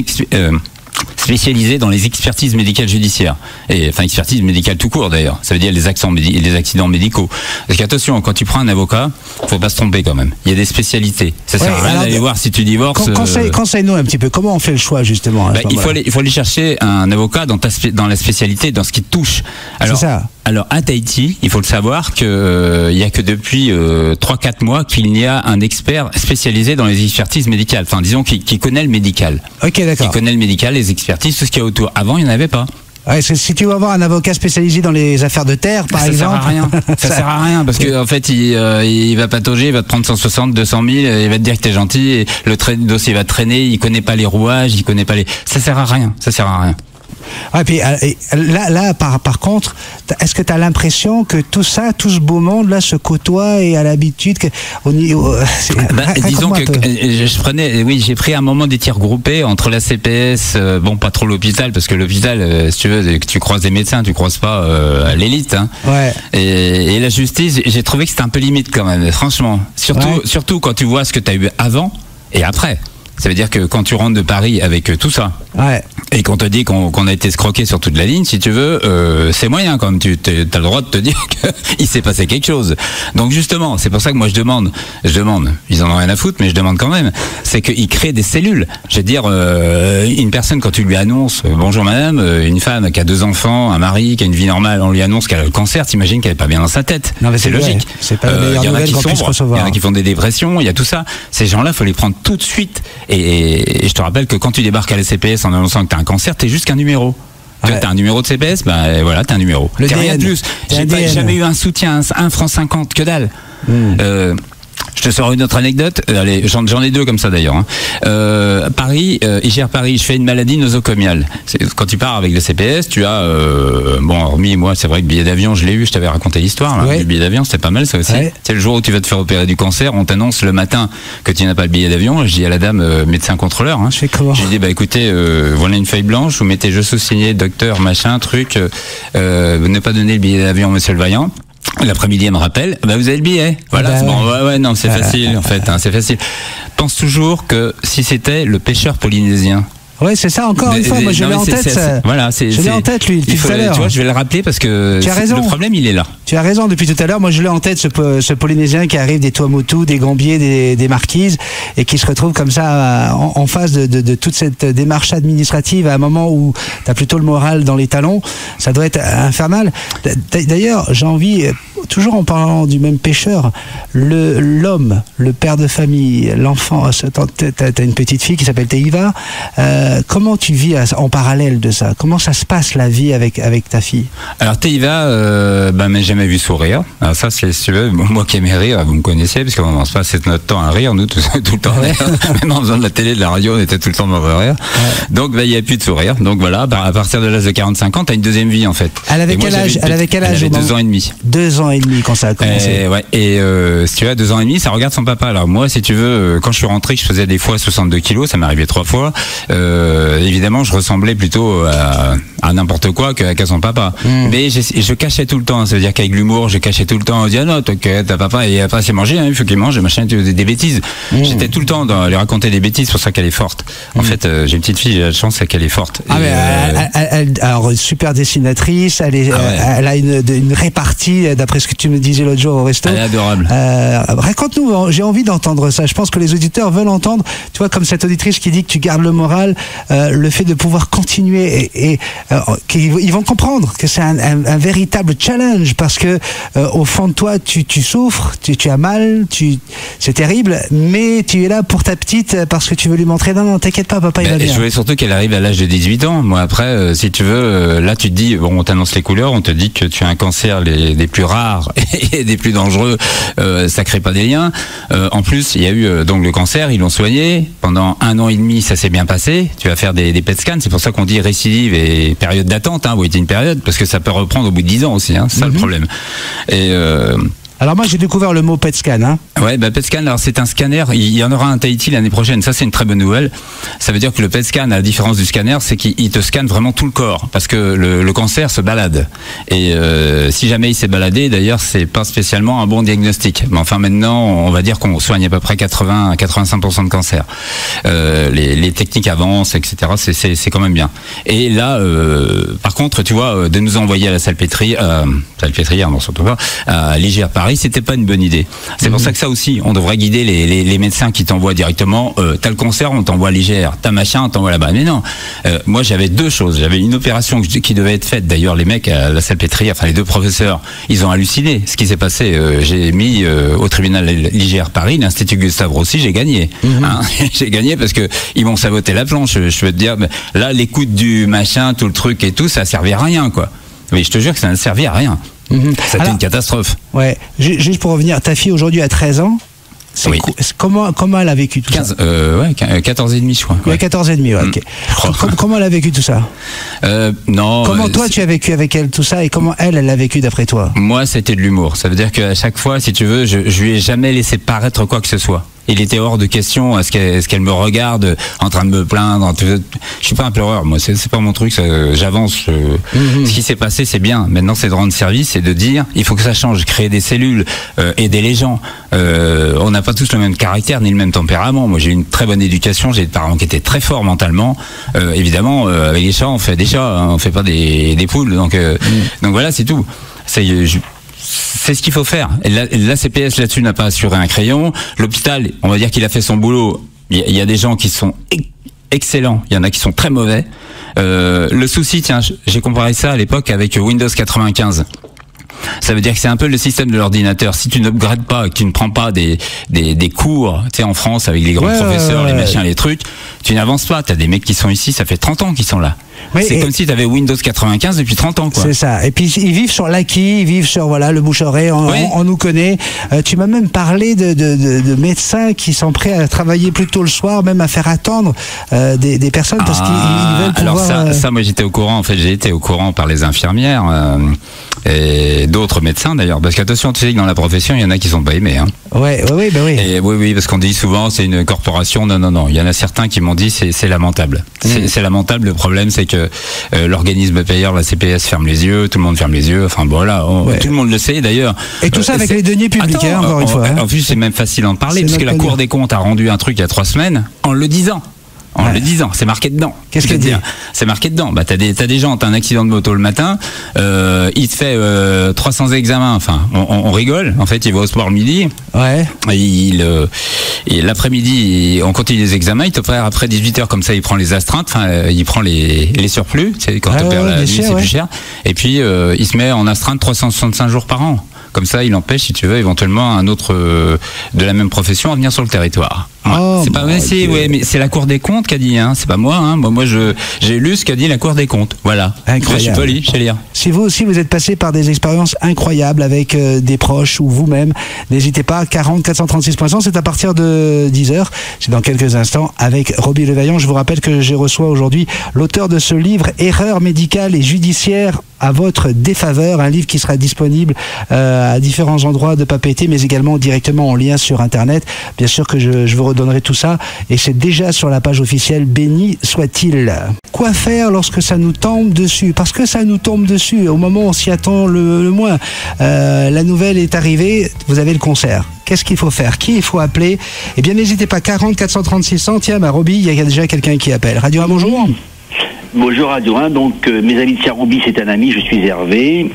Spécialisé dans les expertises médicales judiciaires, expertise médicale tout court d'ailleurs. Ça veut dire les accidents médicaux. Parce qu'attention, quand tu prends un avocat, faut pas se tromper quand même. Il y a des spécialités. Ça sert à rien d'aller voir si tu divorces. Conseille-nous un petit peu. Comment on fait le choix justement? Il faut aller chercher un avocat dans la spécialité, dans ce qui te touche. Alors, c'est ça. Alors à Tahiti, il faut le savoir que il y a que depuis 3-4 mois qu'il y a un expert spécialisé dans les expertises médicales. Enfin, disons qui connaît le médical. Ok, d'accord. Qui connaît le médical, les expertises, tout ce qu'il y a autour. Avant, il n'y en avait pas. Ouais, si tu veux avoir un avocat spécialisé dans les affaires de terre, par exemple. Ça sert à rien. Ça sert à rien parce que en fait, il va patauger, il va te prendre 160, 200 000, il va te dire que t'es gentil, et le dossier va traîner, il connaît pas les rouages, il connaît pas ça sert à rien. Ça sert à rien. Ouais, puis là, par contre, est-ce que tu as l'impression que tout ce beau monde là se côtoie et a l'habitude que disons que j'ai pris un moment des tirs groupés entre la CPS, pas trop l'hôpital parce que l'hôpital, si tu veux, tu croises des médecins, tu croises pas l'élite, hein. Ouais. Et la justice, j'ai trouvé que c'était un peu limite quand même, franchement. Surtout quand tu vois ce que tu as eu avant et après. Ça veut dire que quand tu rentres de Paris avec tout ça, et qu'on te dit qu'on a été escroqué sur toute la ligne, si tu veux, c'est moyen quand même. Tu as le droit de te dire qu'il s'est passé quelque chose. Donc justement, c'est pour ça que moi je demande, ils en ont rien à foutre, mais je demande quand même, c'est qu'ils créent des cellules. Je veux dire, une personne, quand tu lui annonces, bonjour madame, une femme qui a 2 enfants, un mari, qui a une vie normale, on lui annonce qu'elle a le cancer, t'imagines qu'elle est pas bien dans sa tête. Non, mais c'est logique. C'est pas la meilleure nouvelle qu'on puisse recevoir. Il y en a qui font des dépressions, il y a tout ça. Ces gens-là, faut les prendre tout de suite. Et je te rappelle que quand tu débarques à la CPS en annonçant que tu as un cancer, t'es juste qu'un numéro. Tu as un numéro de CPS, voilà, t'as un numéro. T'as rien de plus. J'ai jamais eu un soutien, 1,50 franc, que dalle. Je te sors une autre anecdote. Allez, j'en ai 2 comme ça d'ailleurs. Hein. Paris, IGR Paris, je fais une maladie nosocomiale. Quand tu pars avec le CPS, tu as hormis moi, c'est vrai que le billet d'avion, je l'ai eu, je t'avais raconté l'histoire. Le billet d'avion, c'était pas mal ça aussi. Ouais. C'est le jour où tu vas te faire opérer du cancer, on t'annonce le matin que tu n'as pas le billet d'avion. Je dis à la dame médecin contrôleur, hein, je dis écoutez, voilà une feuille blanche, vous mettez je sous-signé docteur machin truc, ne pas donner le billet d'avion monsieur le Vaillant. L'après-midi, elle me rappelle, vous avez le billet. Voilà, non, c'est facile, en fait, hein, c'est facile. Pense toujours que si c'était le pêcheur polynésien Ouais, c'est ça, encore une fois, moi je l'ai en tête. Je l'ai en tête, lui, depuis tout à l'heure. Tu vois, je vais le rappeler parce que tu as raison. Le problème, il est là. Tu as raison, depuis tout à l'heure, moi je l'ai en tête, ce Polynésien qui arrive des Tuamotu, des Gambiers, des Marquises, et qui se retrouve comme ça en face de toute cette démarche administrative à un moment où tu as plutôt le moral dans les talons. Ça doit être infernal. D'ailleurs, j'ai envie, toujours en parlant du même pêcheur, l'homme, le père de famille, l'enfant, t'as une petite fille qui s'appelle Teiva, comment tu vis en parallèle de ça? Comment ça se passe la vie avec ta fille? Alors Teiva, m'a jamais vu sourire. Alors ça, c'est, si tu veux, moi qui aimais rire, vous me connaissiez, parce qu'on se passait notre temps à rire, nous, tout le temps. Ouais. Même en faisant de la télé, de la radio, on était tout le temps dans le rire. Ouais. Donc, il n'y avait plus de sourire. Donc voilà, à partir de l'âge de 45 ans, t'as une deuxième vie, en fait. Elle avait quel âge? Elle avait 2 ans et demi. 2 ans et demi quand ça a commencé. Ouais. Et si tu veux, à 2 ans et demi, ça regarde son papa. Alors moi, si tu veux, quand je suis rentré, je faisais des fois 62 kilos, ça m'est arrivé 3 fois. Évidemment, je ressemblais plutôt à n'importe quoi qu'à son papa. Mais je cachais tout le temps. Ça veut dire qu'avec l'humour, je cachais tout le temps. On dit, ah non, t'inquiète, ta papa, et après, c'est manger, hein, il faut qu'il mange, machin, des bêtises. J'étais tout le temps dans lui raconter des bêtises, c'est pour ça qu'elle est forte. En fait, j'ai une petite fille, j'ai la chance, c'est qu'elle est forte. Ah, alors, super dessinatrice, elle a une répartie, d'après ce que tu me disais l'autre jour au resto. Elle est adorable. Raconte-nous, j'ai envie d'entendre ça. Je pense que les auditeurs veulent entendre, tu vois, comme cette auditrice qui dit que tu gardes le moral, le fait de pouvoir continuer et qu'ils vont comprendre que c'est un véritable challenge parce que au fond de toi, tu souffres, tu as mal, c'est terrible, mais tu es là pour ta petite parce que tu veux lui montrer non, t'inquiète pas, papa, il va bien. Je voulais surtout qu'elle arrive à l'âge de 18 ans. Moi, après, si tu veux, là, tu te dis, bon, on t'annonce les couleurs, on te dit que tu as un cancer des plus rares et des plus dangereux, ça crée pas des liens. En plus, il y a eu donc le cancer, ils l'ont soigné. Pendant 1 an et demi, ça s'est bien passé. Tu vas faire des PET scans, c'est pour ça qu'on dit récidive et période d'attente, waiting period, parce que ça peut reprendre au bout de 10 ans aussi, c'est ça le problème. Et alors moi j'ai découvert le mot PET scan. Ouais, PET scan, alors c'est un scanner, il y en aura un Tahiti l'année prochaine, ça c'est une très bonne nouvelle. Ça veut dire que le PET scan, à la différence du scanner, c'est qu'il te scanne vraiment tout le corps, parce que le cancer se balade. Et si jamais il s'est baladé, d'ailleurs c'est pas spécialement un bon diagnostic. Mais enfin maintenant, on va dire qu'on soigne à peu près 80-85% de cancer. Les techniques avancent, etc. C'est quand même bien. Et là, par contre, tu vois, de nous envoyer à la salpêtrière, non surtout pas, à l'IGR Paris, c'était pas une bonne idée. C'est pour ça que ça aussi, on devrait guider les médecins qui t'envoient directement. T'as le cancer, on t'envoie à l'IGR. T'as machin, on t'envoie là-bas. Mais non. Moi, j'avais 2 choses. J'avais une opération qui devait être faite. D'ailleurs, les mecs à la salpêtrière, enfin les 2 professeurs, ils ont halluciné. Ce qui s'est passé, j'ai mis au tribunal l'IGR Paris, l'Institut Gustave Roussy, j'ai gagné. J'ai gagné parce que ils m'ont saboté la planche. Je veux te dire, là, l'écoute du machin, tout le truc et tout, ça a servi à rien, quoi. Mais je te jure que ça n'a servi à rien. C'était une catastrophe. Ouais. Juste pour revenir, ta fille aujourd'hui a 13 ans. Oui. Comment elle a vécu tout 15, ça 14 et demi, je crois. Ouais, 14 et demi, ouais, ok. Comment elle a vécu tout ça? Non. Comment toi tu as vécu avec elle tout ça et comment elle l'a vécu d'après toi? Moi, c'était de l'humour. Ça veut dire qu'à chaque fois, si tu veux, je lui ai jamais laissé paraître quoi que ce soit. Il était hors de question. Est-ce qu'elle me regarde en train de me plaindre? Je suis pas un pleureur, moi. C'est pas mon truc. J'avance. Ce qui s'est passé, c'est bien. Maintenant, c'est de rendre service et de dire, il faut que ça change. Créer des cellules, aider les gens. On n'a pas tous le même caractère ni le même tempérament. Moi, j'ai eu une très bonne éducation. J'ai des parents qui étaient très forts mentalement. Évidemment, avec les chats, on fait des chats. On fait pas des poules. Donc voilà, c'est tout. C'est ce qu'il faut faire. La CPS là-dessus n'a pas assuré un crayon. L'hôpital, on va dire qu'il a fait son boulot. Il y a des gens qui sont excellents. Il y en a qui sont très mauvais. Le souci, tiens, j'ai comparé ça à l'époque avec Windows 95. Ça veut dire que c'est un peu le système de l'ordinateur. Si tu n'upgrades pas, que tu ne prends pas des cours, tu sais, en France, avec les grands professeurs, les machins, les trucs, tu n'avances pas. T'as des mecs qui sont ici, ça fait 30 ans qu'ils sont là. Oui, c'est comme si tu avais Windows 95 depuis 30 ans, quoi. C'est ça. Et puis ils vivent sur l'acquis, ils vivent sur le bouche-oreille, on nous connaît. Tu m'as même parlé de médecins qui sont prêts à travailler plus tôt le soir, même à faire attendre des personnes parce qu'ils veulent pouvoir... Alors ça, moi j'étais au courant, en fait j'ai été au courant par les infirmières et d'autres médecins d'ailleurs, parce qu'attention, tu sais que dans la profession, il y en a qui sont pas aimés. Oui. Et oui, parce qu'on dit souvent c'est une corporation, non. Il y en a certains qui m'ont dit c'est lamentable. C'est lamentable, le problème c'est que l'organisme payeur, la CPS, ferme les yeux, tout le monde ferme les yeux, enfin voilà, tout le monde le sait d'ailleurs. Et tout ça avec les deniers publics, encore une fois. En plus, c'est même facile d'en parler, puisque la Cour des comptes a rendu un truc il y a 3 semaines en le disant. En le disant, c'est marqué dedans. Qu'est-ce qu'elle dit? C'est marqué dedans. Bah, t'as des gens, t'as un accident de moto le matin, il te fait 300 examens, enfin, on rigole. En fait, il va au sport le midi. Ouais. Et l'après-midi, on continue les examens, il t'opère après 18h, comme ça, il prend les astreintes, enfin, il prend les surplus, tu sais, quand t'opères la nuit, c'est plus cher. Et puis, il se met en astreinte 365 jours par an. Comme ça, il empêche, si tu veux, éventuellement un autre de la même profession à venir sur le territoire. Ouais. Oh, c'est pas vrai, mais c'est la Cour des comptes qui a dit, hein. C'est pas moi, hein. Moi, j'ai lu ce qu'a dit la Cour des comptes. Voilà. Incroyable. Je suis poli, je vais lire. Si vous aussi vous êtes passé par des expériences incroyables avec des proches ou vous-même, n'hésitez pas. 40 436.100, c'est à partir de 10h. C'est dans quelques instants avec Roby Levaillant. Je vous rappelle que je reçois aujourd'hui l'auteur de ce livre, Erreurs médicales et judiciaires à votre défaveur, un livre qui sera disponible à différents endroits de Papeete, mais également directement en lien sur Internet. Bien sûr que je vous redonnerai tout ça, et c'est déjà sur la page officielle Béni soit-il. Quoi faire lorsque ça nous tombe dessus? Parce que ça nous tombe dessus, au moment où on s'y attend le moins. La nouvelle est arrivée, vous avez le concert. Qu'est-ce qu'il faut faire? Qui il faut appeler? Eh bien, n'hésitez pas, 40 436 100. Tiens, Roby, il y a déjà quelqu'un qui appelle. Radio 1, bonjour. Bonjour Radio 1, donc mes amis de Saint-Roby, c'est un ami, je suis Hervé.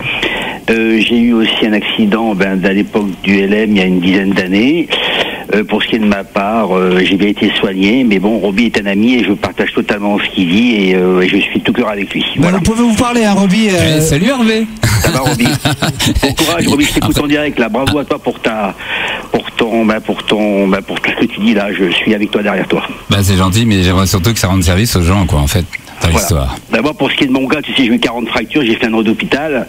J'ai eu aussi un accident à l'époque du LM il y a une dizaine d'années. Pour ce qui est de ma part, j'ai bien été soigné, mais bon, Roby est un ami et je partage totalement ce qu'il dit et je suis tout cœur avec lui. Voilà. Vous pouvez vous parler, hein, Roby. Salut Hervé. Ça va, Roby? Bon courage, Roby, je t'écoute en direct là. Bravo à toi pour tout ce que tu dis là. Je suis avec toi, derrière toi. Bah, c'est gentil, mais j'aimerais surtout que ça rende service aux gens, quoi, en fait. Voilà. D'abord, pour ce qui est de mon cas, tu sais, j'ai eu 40 fractures, j'ai fait un an d'hôpital,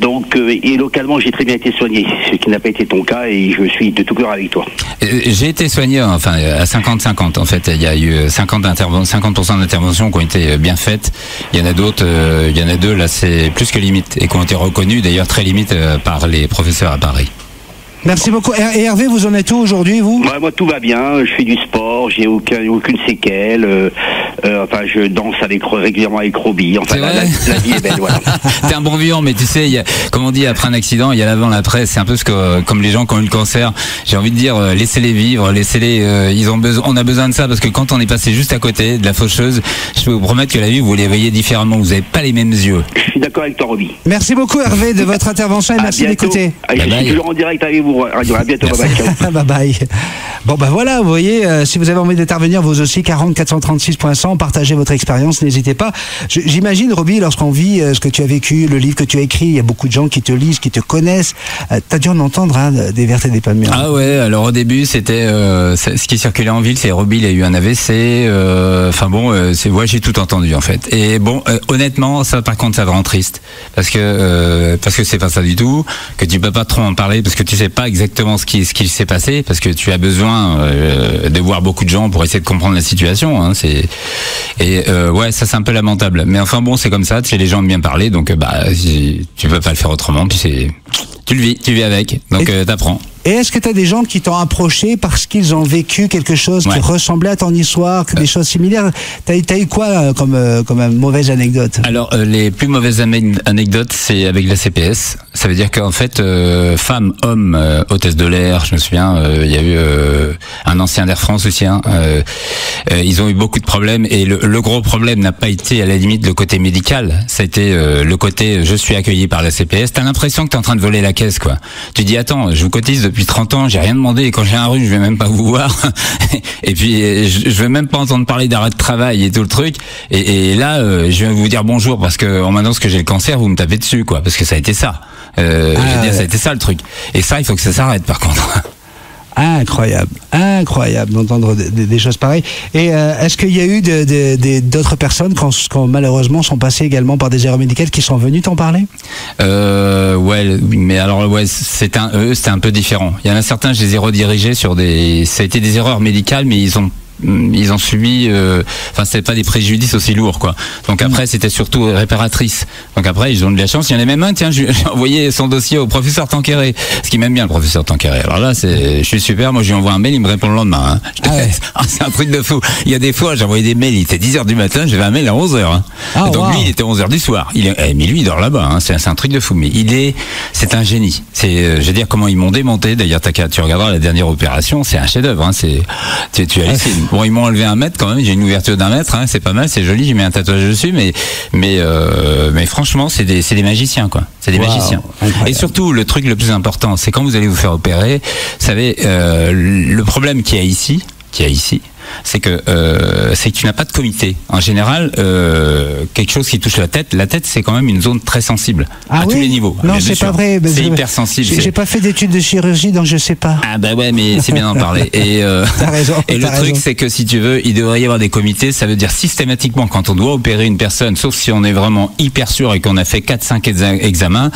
donc et localement j'ai très bien été soigné, ce qui n'a pas été ton cas, et je suis de tout cœur avec toi. J'ai été soigné, enfin à 50-50 en fait. Il y a eu 50% d'interventions qui ont été bien faites. Il y en a d'autres, il y en a deux là, c'est plus que limite et qui ont été reconnus d'ailleurs très limite par les professeurs à Paris. Merci beaucoup. Et Hervé, vous en êtes où aujourd'hui, vous? Moi, tout va bien. Je fais du sport. J'ai aucune séquelle. Enfin, je danse régulièrement avec Roby. Enfin, la vie est belle, voilà. T'es un bon vivant, mais tu sais, comme on dit, après un accident, il y a l'avant, l'après. C'est un peu comme les gens qui ont eu le cancer. J'ai envie de dire, laissez-les vivre, laissez-les. On a besoin de ça parce que quand on est passé juste à côté de la faucheuse, je peux vous promettre que la vie, vous les voyez différemment. Vous n'avez pas les mêmes yeux. Je suis d'accord avec toi, Roby. Merci beaucoup, Hervé, de votre intervention et merci d'écouter. Je suis toujours en direct avec vous. À bientôt, bye bye. Bye bye. Bon voilà, vous voyez, si vous avez envie d'intervenir, vous aussi, 40 436.100, partagez votre expérience, n'hésitez pas. J'imagine, Roby, lorsqu'on vit ce que tu as vécu, le livre que tu as écrit, il y a beaucoup de gens qui te lisent, qui te connaissent. T'as dû en entendre, hein, des vertes et des pas mûres. Ah ouais, alors au début, c'était ce qui circulait en ville, c'est Roby, il a eu un AVC. Enfin j'ai tout entendu en fait. Et bon, honnêtement, ça par contre, ça te rend triste parce que c'est pas ça du tout, que tu peux pas trop en parler parce que tu sais pas exactement ce qui s'est passé, parce que tu as besoin de voir beaucoup de gens pour essayer de comprendre la situation, hein, ouais, ça c'est un peu lamentable, mais enfin bon, c'est comme ça, tu sais, les gens aiment bien parler, donc tu peux pas le faire autrement, puis tu le vis avec, donc t'apprends. Et est-ce que tu as des gens qui t'ont approché parce qu'ils ont vécu quelque chose qui ressemblait à ton histoire, des choses similaires? T'as eu quoi comme mauvaise anecdote? Alors, les plus mauvaises anecdotes, c'est avec la CPS. Ça veut dire qu'en fait, femmes, hommes, hôtesse de l'air, je me souviens, il y a eu un ancien d'Air France aussi, hein, ils ont eu beaucoup de problèmes, et le gros problème n'a pas été à la limite le côté médical, ça a été le côté je suis accueilli par la CPS. T'as l'impression que t'es en train de voler la caisse, quoi. Tu dis attends, je vous cotise depuis 30 ans, j'ai rien demandé, et quand j'ai un rhume, je vais même pas vous voir. Et puis je vais même pas entendre parler d'arrêt de travail et tout le truc. Et là, je vais vous dire bonjour parce que en m'annonce que j'ai le cancer, vous me tapez dessus, quoi, parce que ça a été ça. Je veux dire, ça a été ça le truc. Et ça, il faut que ça s'arrête par contre. Incroyable d'entendre des choses pareilles. Et est-ce qu'il y a eu d'autres personnes qui malheureusement sont passées également par des erreurs médicales qui sont venues t'en parler? Ouais, mais alors ouais, c'était un peu différent. Il y en a certains, je les ai redirigés sur ça a été des erreurs médicales, mais ils ont subi, enfin c'était pas des préjudices aussi lourds, quoi. Donc après c'était surtout réparatrice. Donc après ils ont de la chance. Il y en a même un, tiens, j'ai envoyé son dossier au professeur Tanqueray, ce qui m'aime bien le professeur Tanqueray. Alors là je suis super. Moi je lui envoie un mail, il me répond le lendemain, hein. C'est un truc de fou. Il y a des fois j'ai envoyé des mails, il était 10h du matin, j'avais un mail à 11h, hein. Ah, donc wow. lui, il était 11h du soir. Mais lui, il dort là-bas. Hein. C'est un truc de fou. Mais c'est un génie. Je veux dire, comment ils m'ont démonté. D'ailleurs, tu regarderas la dernière opération, c'est un chef-d'œuvre. Hein. Tu hallucines. Bon, ils m'ont enlevé 1 mètre quand même. J'ai une ouverture d'1 mètre. Hein. C'est pas mal, c'est joli. J'ai mis un tatouage dessus, mais franchement, c'est des magiciens, quoi. C'est des magiciens. Incroyable. Et surtout, le truc le plus important, c'est quand vous allez vous faire opérer. Vous savez, le problème qu'il y a ici, c'est que tu n'as pas de comité. En général, quelque chose qui touche la tête, c'est quand même une zone très sensible à tous les niveaux. Non, c'est pas vrai. C'est hyper sensible. J'ai pas fait d'études de chirurgie, donc je sais pas. Ah bah ouais, mais c'est bien d'en parler. Et t'as raison. Et le truc, c'est que si tu veux, il devrait y avoir des comités. Ça veut dire systématiquement, quand on doit opérer une personne, sauf si on est vraiment hyper sûr et qu'on a fait 4-5 examens,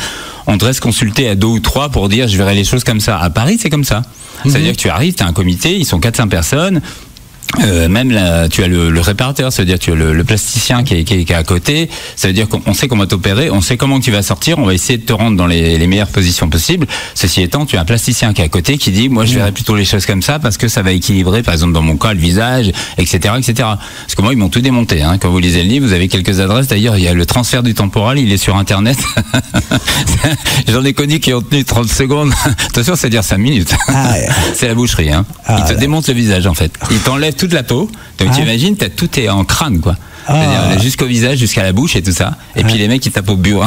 on devrait se consulter à 2 ou 3 pour dire je verrai les choses comme ça. À Paris, c'est comme ça. Ça veut dire que tu arrives, tu as un comité, ils sont 4-5 personnes. Même là, tu as le réparateur, ça veut dire tu as le plasticien qui est à côté. Ça veut dire qu'on sait qu'on va t'opérer, on sait comment tu vas sortir, on va essayer de te rendre dans les meilleures positions possibles. Ceci étant, tu as un plasticien qui est à côté qui dit moi je verrai plutôt les choses comme ça parce que ça va équilibrer, par exemple dans mon cas, le visage, etc., etc. Parce que moi ils m'ont tout démonté. Hein. Quand vous lisez le livre, vous avez quelques adresses. D'ailleurs, il y a le transfert du temporal, il est sur Internet. J'en ai connu qui ont tenu 30 secondes. Attention, c'est dire 5 minutes. Ah, ouais. C'est la boucherie. Hein. Il te démonte le visage en fait. Il t'enlève toute la peau, donc tu imagines, tout est en crâne, quoi. C'est-à-dire jusqu'au visage, jusqu'à la bouche et tout ça. Et puis les mecs ils tapent au bureau.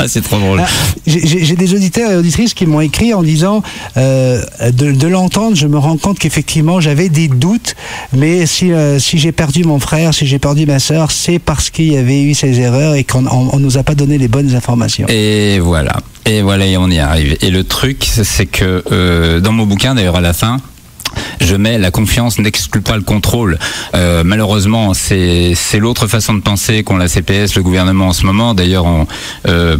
C'est trop drôle. J'ai des auditeurs et auditrices qui m'ont écrit en disant de l'entendre, je me rends compte qu'effectivement j'avais des doutes, mais si j'ai perdu mon frère, si j'ai perdu ma sœur, c'est parce qu'il y avait eu ces erreurs et qu'on nous a pas donné les bonnes informations. Et voilà, et on y arrive. Et le truc, c'est que dans mon bouquin, d'ailleurs à la fin, je mets la confiance n'exclut pas le contrôle. Malheureusement, c'est l'autre façon de penser qu'ont la CPS, le gouvernement en ce moment. D'ailleurs,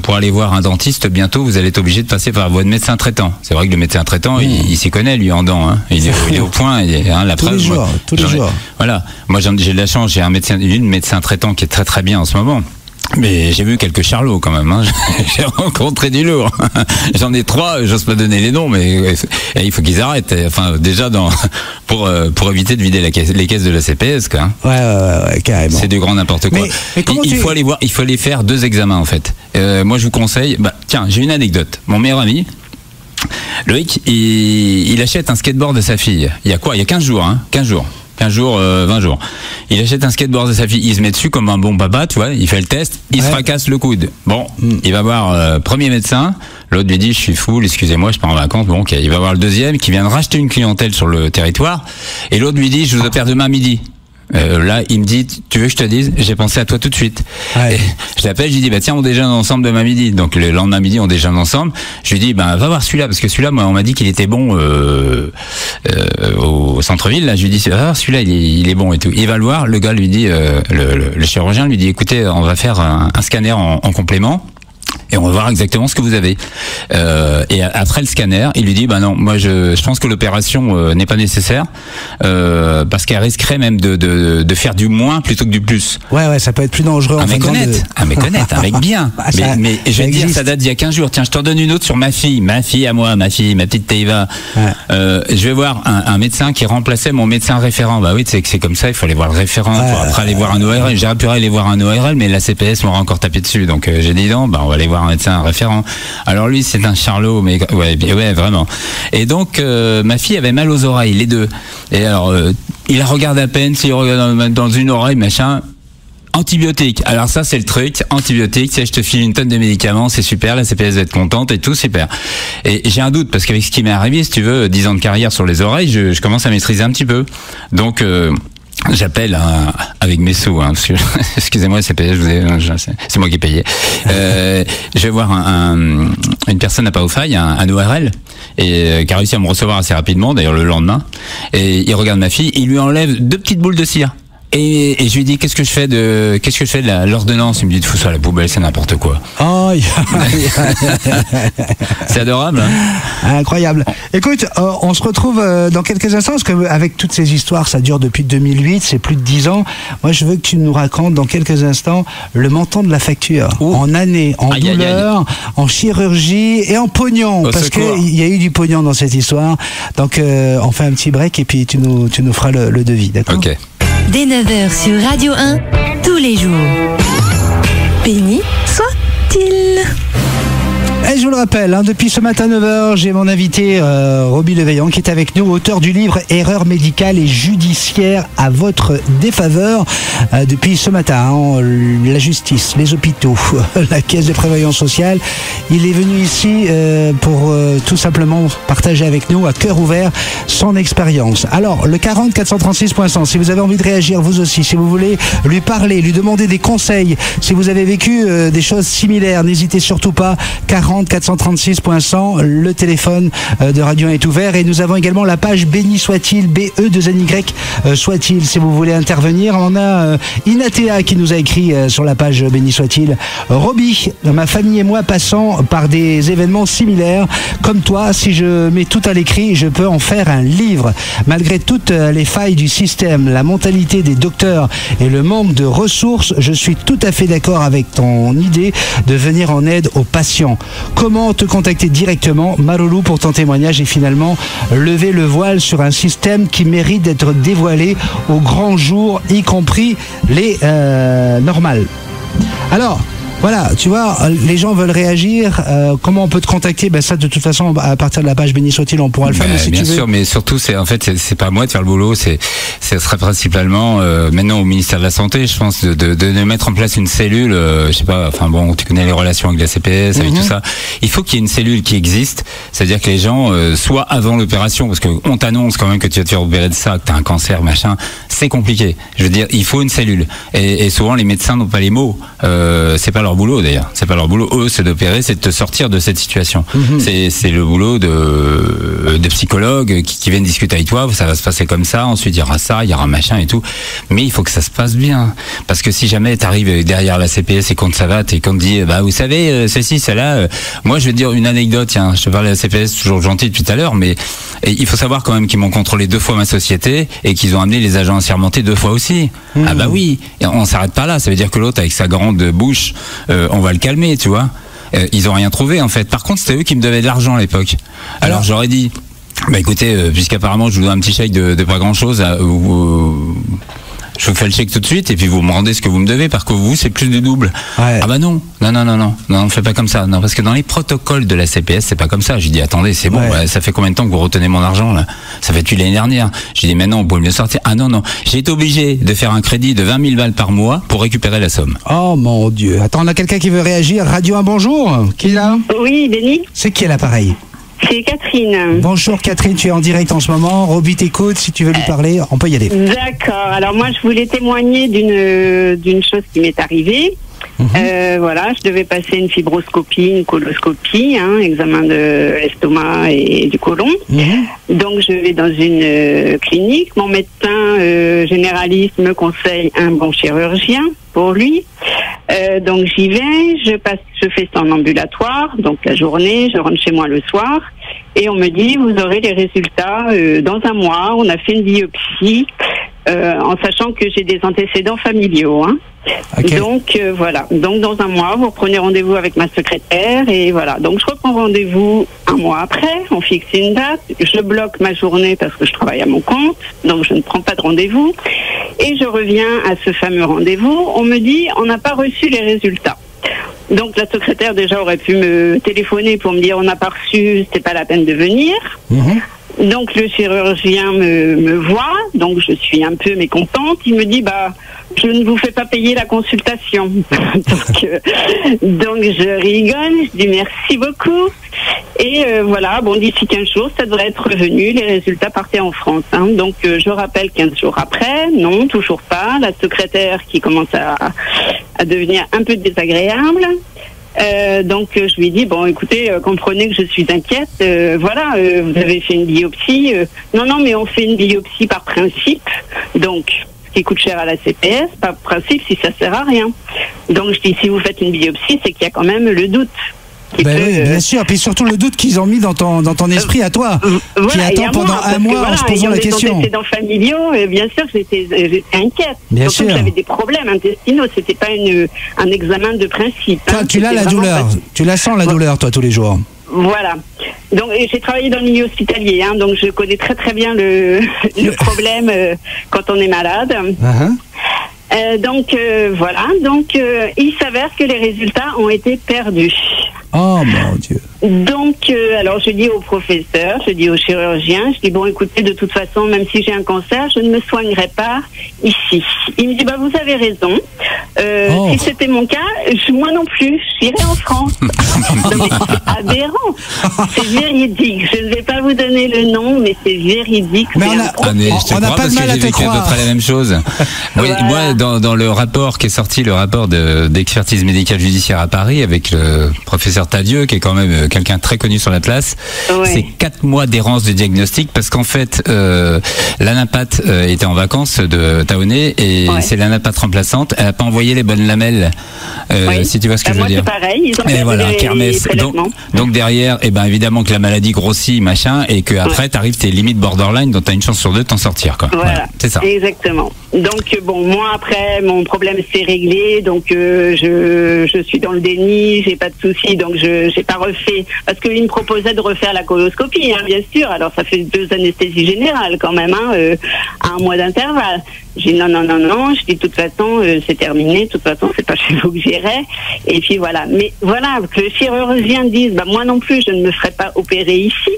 pour aller voir un dentiste, bientôt, vous allez être obligé de passer par votre médecin traitant. C'est vrai que le médecin traitant, il s'y connaît, lui, en dents. Hein. Il est au point. La tous preuve, les jours. Voilà. Moi, j'ai de la chance. J'ai une médecin traitant qui est très très bien en ce moment. Mais j'ai vu quelques charlots quand même. Hein. J'ai rencontré du lourd. J'en ai 3. J'ose pas donner les noms, mais il faut qu'ils arrêtent. Enfin, déjà pour éviter de vider les caisses de la CPS, quoi. Ouais, carrément. C'est du grand n'importe quoi. Mais il faut aller voir. Il faut aller faire 2 examens en fait. Moi, je vous conseille. Tiens, j'ai une anecdote. Mon meilleur ami, Loïc, il achète un skateboard de sa fille. Il y a 15 jours, hein. 15 jours. 15 jours, 20 jours. Il achète un skateboard de sa fille, il se met dessus comme un bon papa, tu vois, il fait le test, il se fracasse le coude. Bon, il va voir premier médecin, l'autre lui dit je suis full, excusez-moi, je pars en vacances. Bon, ok, il va voir le deuxième qui vient de racheter une clientèle sur le territoire, et l'autre lui dit je vous opère demain midi. Là, il me dit, tu veux que je te dise, j'ai pensé à toi tout de suite. Ouais. Et je l'appelle, je lui dis, tiens, on déjeune ensemble demain midi. Donc le lendemain midi, on déjeune ensemble. Je lui dis, va voir celui-là, parce que celui-là, moi, on m'a dit qu'il était bon au centre-ville. Là, je lui dis, va voir celui-là, il est bon et tout. Il va le voir, le gars lui dit, le chirurgien lui dit, écoutez, on va faire un scanner en complément. Et on va voir exactement ce que vous avez. Et après le scanner, il lui dit non, moi je pense que l'opération n'est pas nécessaire parce qu'elle risquerait même de faire du moins plutôt que du plus. Ouais, ça peut être plus dangereux. À méconnaître, avec bien. mais je vais te dire, ça date d'il y a 15 jours. Tiens, je t'en donne une autre sur ma fille à moi, ma petite Taïva. Ouais. Je vais voir un médecin qui remplaçait mon médecin référent. Bah oui, c'est comme ça, il faut aller voir le référent. Pour après aller voir un ORL. J'aurais pu aller voir un ORL, mais la CPS m'aura encore tapé dessus. Donc j'ai dit non, on va aller voir un médecin référent. Alors lui, c'est un charlot, mais ouais, vraiment. Et donc ma fille avait mal aux oreilles, les deux. Et alors il la regarde à peine, s'il regarde dans une oreille, machin. Antibiotiques. Alors ça, c'est le truc. Antibiotiques, je te file une tonne de médicaments, c'est super, la CPS va être contente et tout, super. Et j'ai un doute, parce qu'avec ce qui m'est arrivé, si tu veux, 10 ans de carrière sur les oreilles, je commence à maîtriser un petit peu. Donc j'appelle avec mes sous, parce que, excusez-moi, c'est moi qui ai payé. Je vais voir une personne à Paofaille, un ORL, et qui a réussi à me recevoir assez rapidement, d'ailleurs le lendemain. Et il regarde ma fille, il lui enlève 2 petites boules de cire. Et je lui dis qu'est-ce que je fais de l'ordonnance. Il me dit fous ça à la poubelle, c'est n'importe quoi. Oh, c'est adorable, hein. Incroyable. Écoute, on se retrouve dans quelques instants parce qu'avec toutes ces histoires, ça dure depuis 2008, c'est plus de 10 ans. Moi, je veux que tu nous racontes dans quelques instants le montant de la facture. En années, en douleur, en chirurgie et en pognon, parce qu'il y a eu du pognon dans cette histoire. Donc, on fait un petit break et puis tu nous feras le devis, d'accord ? Ok. dès 9h sur Radio 1, tous les jours. Béni soit-il. Et je vous le rappelle, depuis ce matin 9h, j'ai mon invité Roby Leveillant qui est avec nous, auteur du livre Erreurs médicales et judiciaires à votre défaveur. Depuis ce matin, la justice, les hôpitaux, la caisse de prévoyance sociale, il est venu ici pour tout simplement partager avec nous à cœur ouvert son expérience. Alors, le 40 436.100, si vous avez envie de réagir vous aussi, si vous voulez lui parler, lui demander des conseils, si vous avez vécu des choses similaires, n'hésitez surtout pas. 40 436.100, le téléphone de Radio 1 est ouvert et nous avons également la page Béni soit-il, BE2NY soit-il, si vous voulez intervenir. On a Inatea qui nous a écrit sur la page Béni soit-il. Roby, ma famille et moi passons par des événements similaires. Comme toi, si je mets tout à l'écrit, je peux en faire un livre. Malgré toutes les failles du système, la mentalité des docteurs et le manque de ressources, je suis tout à fait d'accord avec ton idée de venir en aide aux patients. Comment te contacter directement, Marolou, pour ton témoignage et finalement lever le voile sur un système qui mérite d'être dévoilé au grand jour, y compris les normales. Alors, voilà, tu vois, les gens veulent réagir. Comment on peut te contacter? Ça, de toute façon, à partir de la page Béni soit-il, on pourra le faire. Mais si bien tu veux... sûr, mais surtout, c'est pas à moi de faire le boulot. Ce serait principalement maintenant au ministère de la Santé, je pense, de mettre en place une cellule. Je sais pas. Enfin bon, tu connais les relations avec la CPS, avec tout ça. Il faut qu'il y ait une cellule qui existe. C'est-à-dire que les gens, soit avant l'opération, parce qu'on t'annonce quand même que tu vas te faire opérer de ça, que t'as un cancer, machin. C'est compliqué. Je veux dire, il faut une cellule. Et souvent, les médecins n'ont pas les mots. C'est pas leur boulot d'ailleurs, c'est pas leur boulot. Eux, c'est d'opérer, c'est de te sortir de cette situation. C'est le boulot de psychologues qui viennent discuter avec toi. Ça va se passer comme ça, ensuite il y aura ça, il y aura machin et tout. Mais il faut que ça se passe bien, parce que si jamais t'arrives derrière la CPS et qu'on te savate et qu'on te dit vous savez ceci, cela, moi je vais te dire une anecdote. Tiens, je te parle de la CPS, toujours gentil depuis tout à l'heure, mais il faut savoir quand même qu'ils m'ont contrôlé 2 fois ma société et qu'ils ont amené les agents assermentés 2 fois aussi. Ah bah oui, et on s'arrête pas là. Ça veut dire que l'autre avec sa grande bouche, on va le calmer, tu vois. Ils ont rien trouvé en fait. Par contre, c'était eux qui me devaient de l'argent à l'époque. Alors j'aurais dit, écoutez, puisqu'apparemment je vous donne un petit chèque de pas grand chose, je vous fais le chèque tout de suite et puis vous me rendez ce que vous me devez, parce que vous, c'est plus du double. Ouais. Ah bah non, on fait pas comme ça. Non, parce que dans les protocoles de la CPS, c'est pas comme ça. J'ai dit, attendez, c'est bon, ça fait combien de temps que vous retenez mon argent là? Ça fait depuis l'année dernière. J'ai dit, maintenant, vous pouvez me le sortir. Ah non, j'ai été obligé de faire un crédit de 20 000 balles par mois pour récupérer la somme. Oh mon Dieu. Attends, on a quelqu'un qui veut réagir. Radio 1, bonjour. Qui est là? Oui, Béni. C'est qui à l'appareil? C'est Catherine. Bonjour Catherine, tu es en direct en ce moment. Roby t'écoute, si tu veux lui parler, on peut y aller. D'accord, alors moi je voulais témoigner d'une chose qui m'est arrivée. Voilà, je devais passer une fibroscopie, une coloscopie, examen de l'estomac et du côlon. Donc je vais dans une clinique. Mon médecin généraliste me conseille un bon chirurgien pour lui. Donc j'y vais, je fais ça en ambulatoire, donc la journée, je rentre chez moi le soir, et on me dit vous aurez les résultats dans un mois. On a fait une biopsie, en sachant que j'ai des antécédents familiaux. Okay. Donc voilà, donc dans un mois vous prenez rendez-vous avec ma secrétaire et voilà. Donc je reprends rendez-vous un mois après, on fixe une date, je bloque ma journée parce que je travaille à mon compte, donc je ne prends pas de rendez-vous et je reviens à ce fameux rendez-vous. On me dit on n'a pas reçu les résultats. Donc la secrétaire déjà aurait pu me téléphoner pour me dire on n'a pas reçu, c'était pas la peine de venir. Donc le chirurgien me voit, donc je suis un peu mécontente. Il me dit je ne vous fais pas payer la consultation. donc je rigole, je dis merci beaucoup. Et voilà, d'ici 15 jours, ça devrait être revenu. Les résultats partaient en France. Donc je rappelle 15 jours après, non, toujours pas. La secrétaire qui commence à devenir un peu désagréable. Donc je lui dis écoutez, comprenez que je suis inquiète, vous avez fait une biopsie, non mais on fait une biopsie par principe, donc ce qui coûte cher à la CPS, par principe si ça sert à rien. Donc je dis si vous faites une biopsie, c'est qu'il y a quand même le doute. Oui, bien sûr, puis surtout le doute qu'ils ont mis dans ton esprit à toi, qui attend pendant un mois en se posant la question. Des antécédents familiaux, bien sûr que j'étais inquiète. Surtout que j'avais des problèmes intestinaux, c'était pas un examen de principe. Toi, tu l'as la douleur, tu la sens la douleur toi tous les jours. Voilà. Donc j'ai travaillé dans le milieu hospitalier, hein, donc je connais très très bien le problème quand on est malade. Donc voilà, donc il s'avère que les résultats ont été perdus. Oh mon Dieu. Donc alors je dis au professeur, je dis au chirurgien, je dis bon écoutez, de toute façon même si j'ai un cancer, je ne me soignerai pas ici. Il me dit bah vous avez raison. Si c'était mon cas, moi non plus, j'irais en France. Non, mais c'est aberrant, c'est véridique. Je ne vais pas vous donner le nom, mais c'est véridique. Mais on n'a pas de mal à te croire. À peu près la même chose. Voilà. Moi, dans le rapport qui est sorti, le rapport d'expertise médicale judiciaire à Paris, avec le professeur Tadieu, qui est quand même quelqu'un très connu sur la place, c'est 4 mois d'errance de diagnostic, parce qu'en fait, l'anapathe était en vacances de Taoné, et c'est l'anapathe remplaçante. Elle n'a pas envoyé les bonnes lamelles, si tu vois ce que je veux dire. C'est pareil, ils ont et voilà, kermesse. Donc derrière, évidemment que la maladie grossit, machin, et que après t'arrives tes limites borderline, donc t'as une chance sur 2 de t'en sortir, quoi. Voilà, c'est ça. Exactement. Donc bon, moi après, mon problème s'est réglé, donc je suis dans le déni, j'ai pas de soucis, donc j'ai pas refait, parce qu'il me proposait de refaire la coloscopie, hein, bien sûr. Alors ça fait 2 anesthésies générales quand même, hein, à 1 mois d'intervalle. J'ai dit non, je dis de toute façon c'est terminé, de toute façon c'est pas chez vous que j'irai. Et puis voilà. Mais voilà, que le chirurgien dise bah moi non plus je ne me ferai pas opérer ici.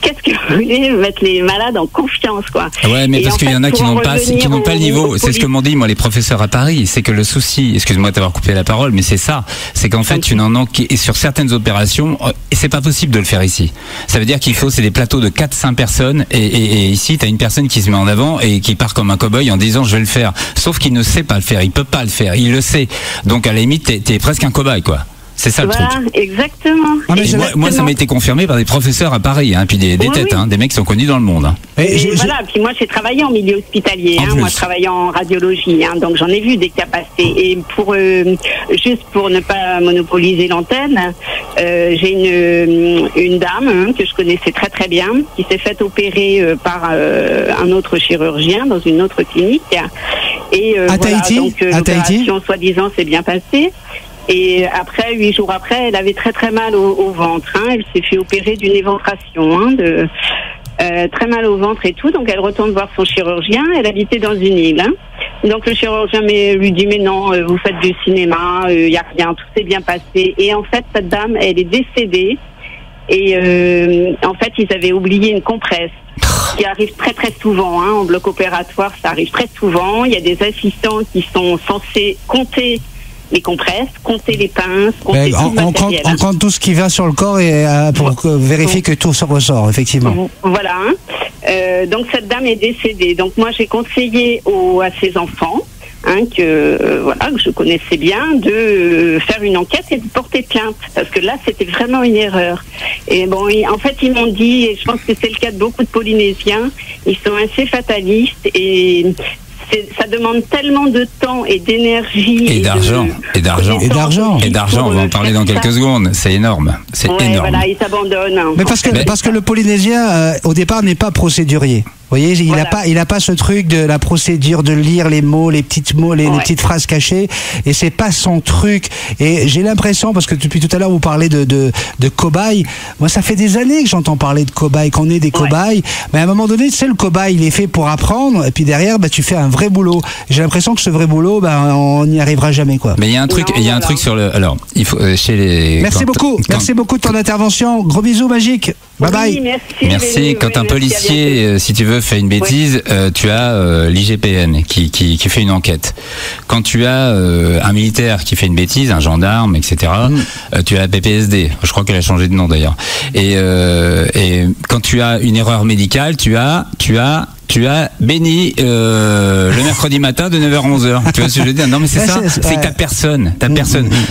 Qu'est-ce que vous voulez, mettre les malades en confiance, quoi. Ouais, mais parce qu'il y en a qui n'ont pas le niveau. C'est ce que m'ont dit, moi, les professeurs à Paris. C'est que le souci, excuse-moi de t'avoir coupé la parole, mais c'est ça. C'est qu'en fait, tu n'en as et sur certaines opérations, et c'est pas possible de le faire ici. Ça veut dire qu'il faut, c'est des plateaux de 4-5 personnes, et ici, t'as une personne qui se met en avant et qui part comme un cow-boy en disant je vais le faire. Sauf qu'il ne sait pas le faire, il peut pas le faire, il le sait. Donc, à la limite, t'es presque un cow-boy, quoi. C'est ça le truc. Exactement. Moi, ça m'a été confirmé par des professeurs à Paris, hein, puis des têtes, hein, des mecs qui sont connus dans le monde. Hein. Voilà, puis moi j'ai travaillé en milieu hospitalier, moi je travaillais en radiologie, hein, donc j'en ai vu des cas passer. Et juste pour ne pas monopoliser l'antenne, j'ai une dame que je connaissais très très bien, qui s'est faite opérer par un autre chirurgien dans une autre clinique. Et à Tahiti, donc l'opération soi-disant s'est bien passée. Et après, 8 jours après, elle avait très très mal au ventre. Hein. Elle s'est fait opérer d'une éventration, hein, très mal au ventre et tout. Donc elle retourne voir son chirurgien. Elle habitait dans une île. Hein. Donc le chirurgien lui dit mais non, vous faites du cinéma, il y a rien, tout s'est bien passé. Et en fait, cette dame, elle est décédée. Et en fait, ils avaient oublié une compresse. Qui arrive très très souvent, hein, en bloc opératoire, ça arrive très souvent. Il y a des assistants qui sont censés compter les compresses, compter les pinces, compter tout le matériel. On compte tout ce qui va sur le corps et pour vérifier que tout se ressort, effectivement. Voilà. Hein. Donc cette dame est décédée. Donc moi j'ai conseillé à ses enfants, hein, que je connaissais bien, de faire une enquête et de porter plainte, parce que là c'était vraiment une erreur. Et bon, en fait ils m'ont dit, et je pense que c'est le cas de beaucoup de Polynésiens, ils sont assez fatalistes et ça demande tellement de temps et d'énergie et d'argent on va en parler dans quelques secondes. C'est énorme, c'est énorme. Voilà, ils s'abandonnent. Mais parce que le Polynésien au départ n'est pas procédurier. Vous voyez, il a pas ce truc de la procédure de lire les mots, les petites petites phrases cachées, et c'est pas son truc. Et j'ai l'impression, parce que depuis tout à l'heure vous parlez de cobayes, moi ça fait des années que j'entends parler de cobayes, qu'on est des cobayes, mais à un moment donné, tu sais, le cobaye il est fait pour apprendre, et puis derrière, tu fais un vrai boulot. J'ai l'impression que ce vrai boulot, on n'y arrivera jamais, quoi. Mais il y a un truc, un truc sur le. Alors, il faut chez les. Merci beaucoup de ton intervention. Gros bisous magiques. Bye bye. Merci. Quand un policier, si tu veux, fait une bêtise, tu as l'IGPN qui fait une enquête. Quand tu as un militaire qui fait une bêtise, un gendarme, etc., tu as la PPSD. Je crois qu'elle a changé de nom d'ailleurs. Et quand tu as une erreur médicale, tu as béni le mercredi matin de 9h à 11h. Tu vois ce que je veux dire? Non mais c'est ça, c'est que t'as personne.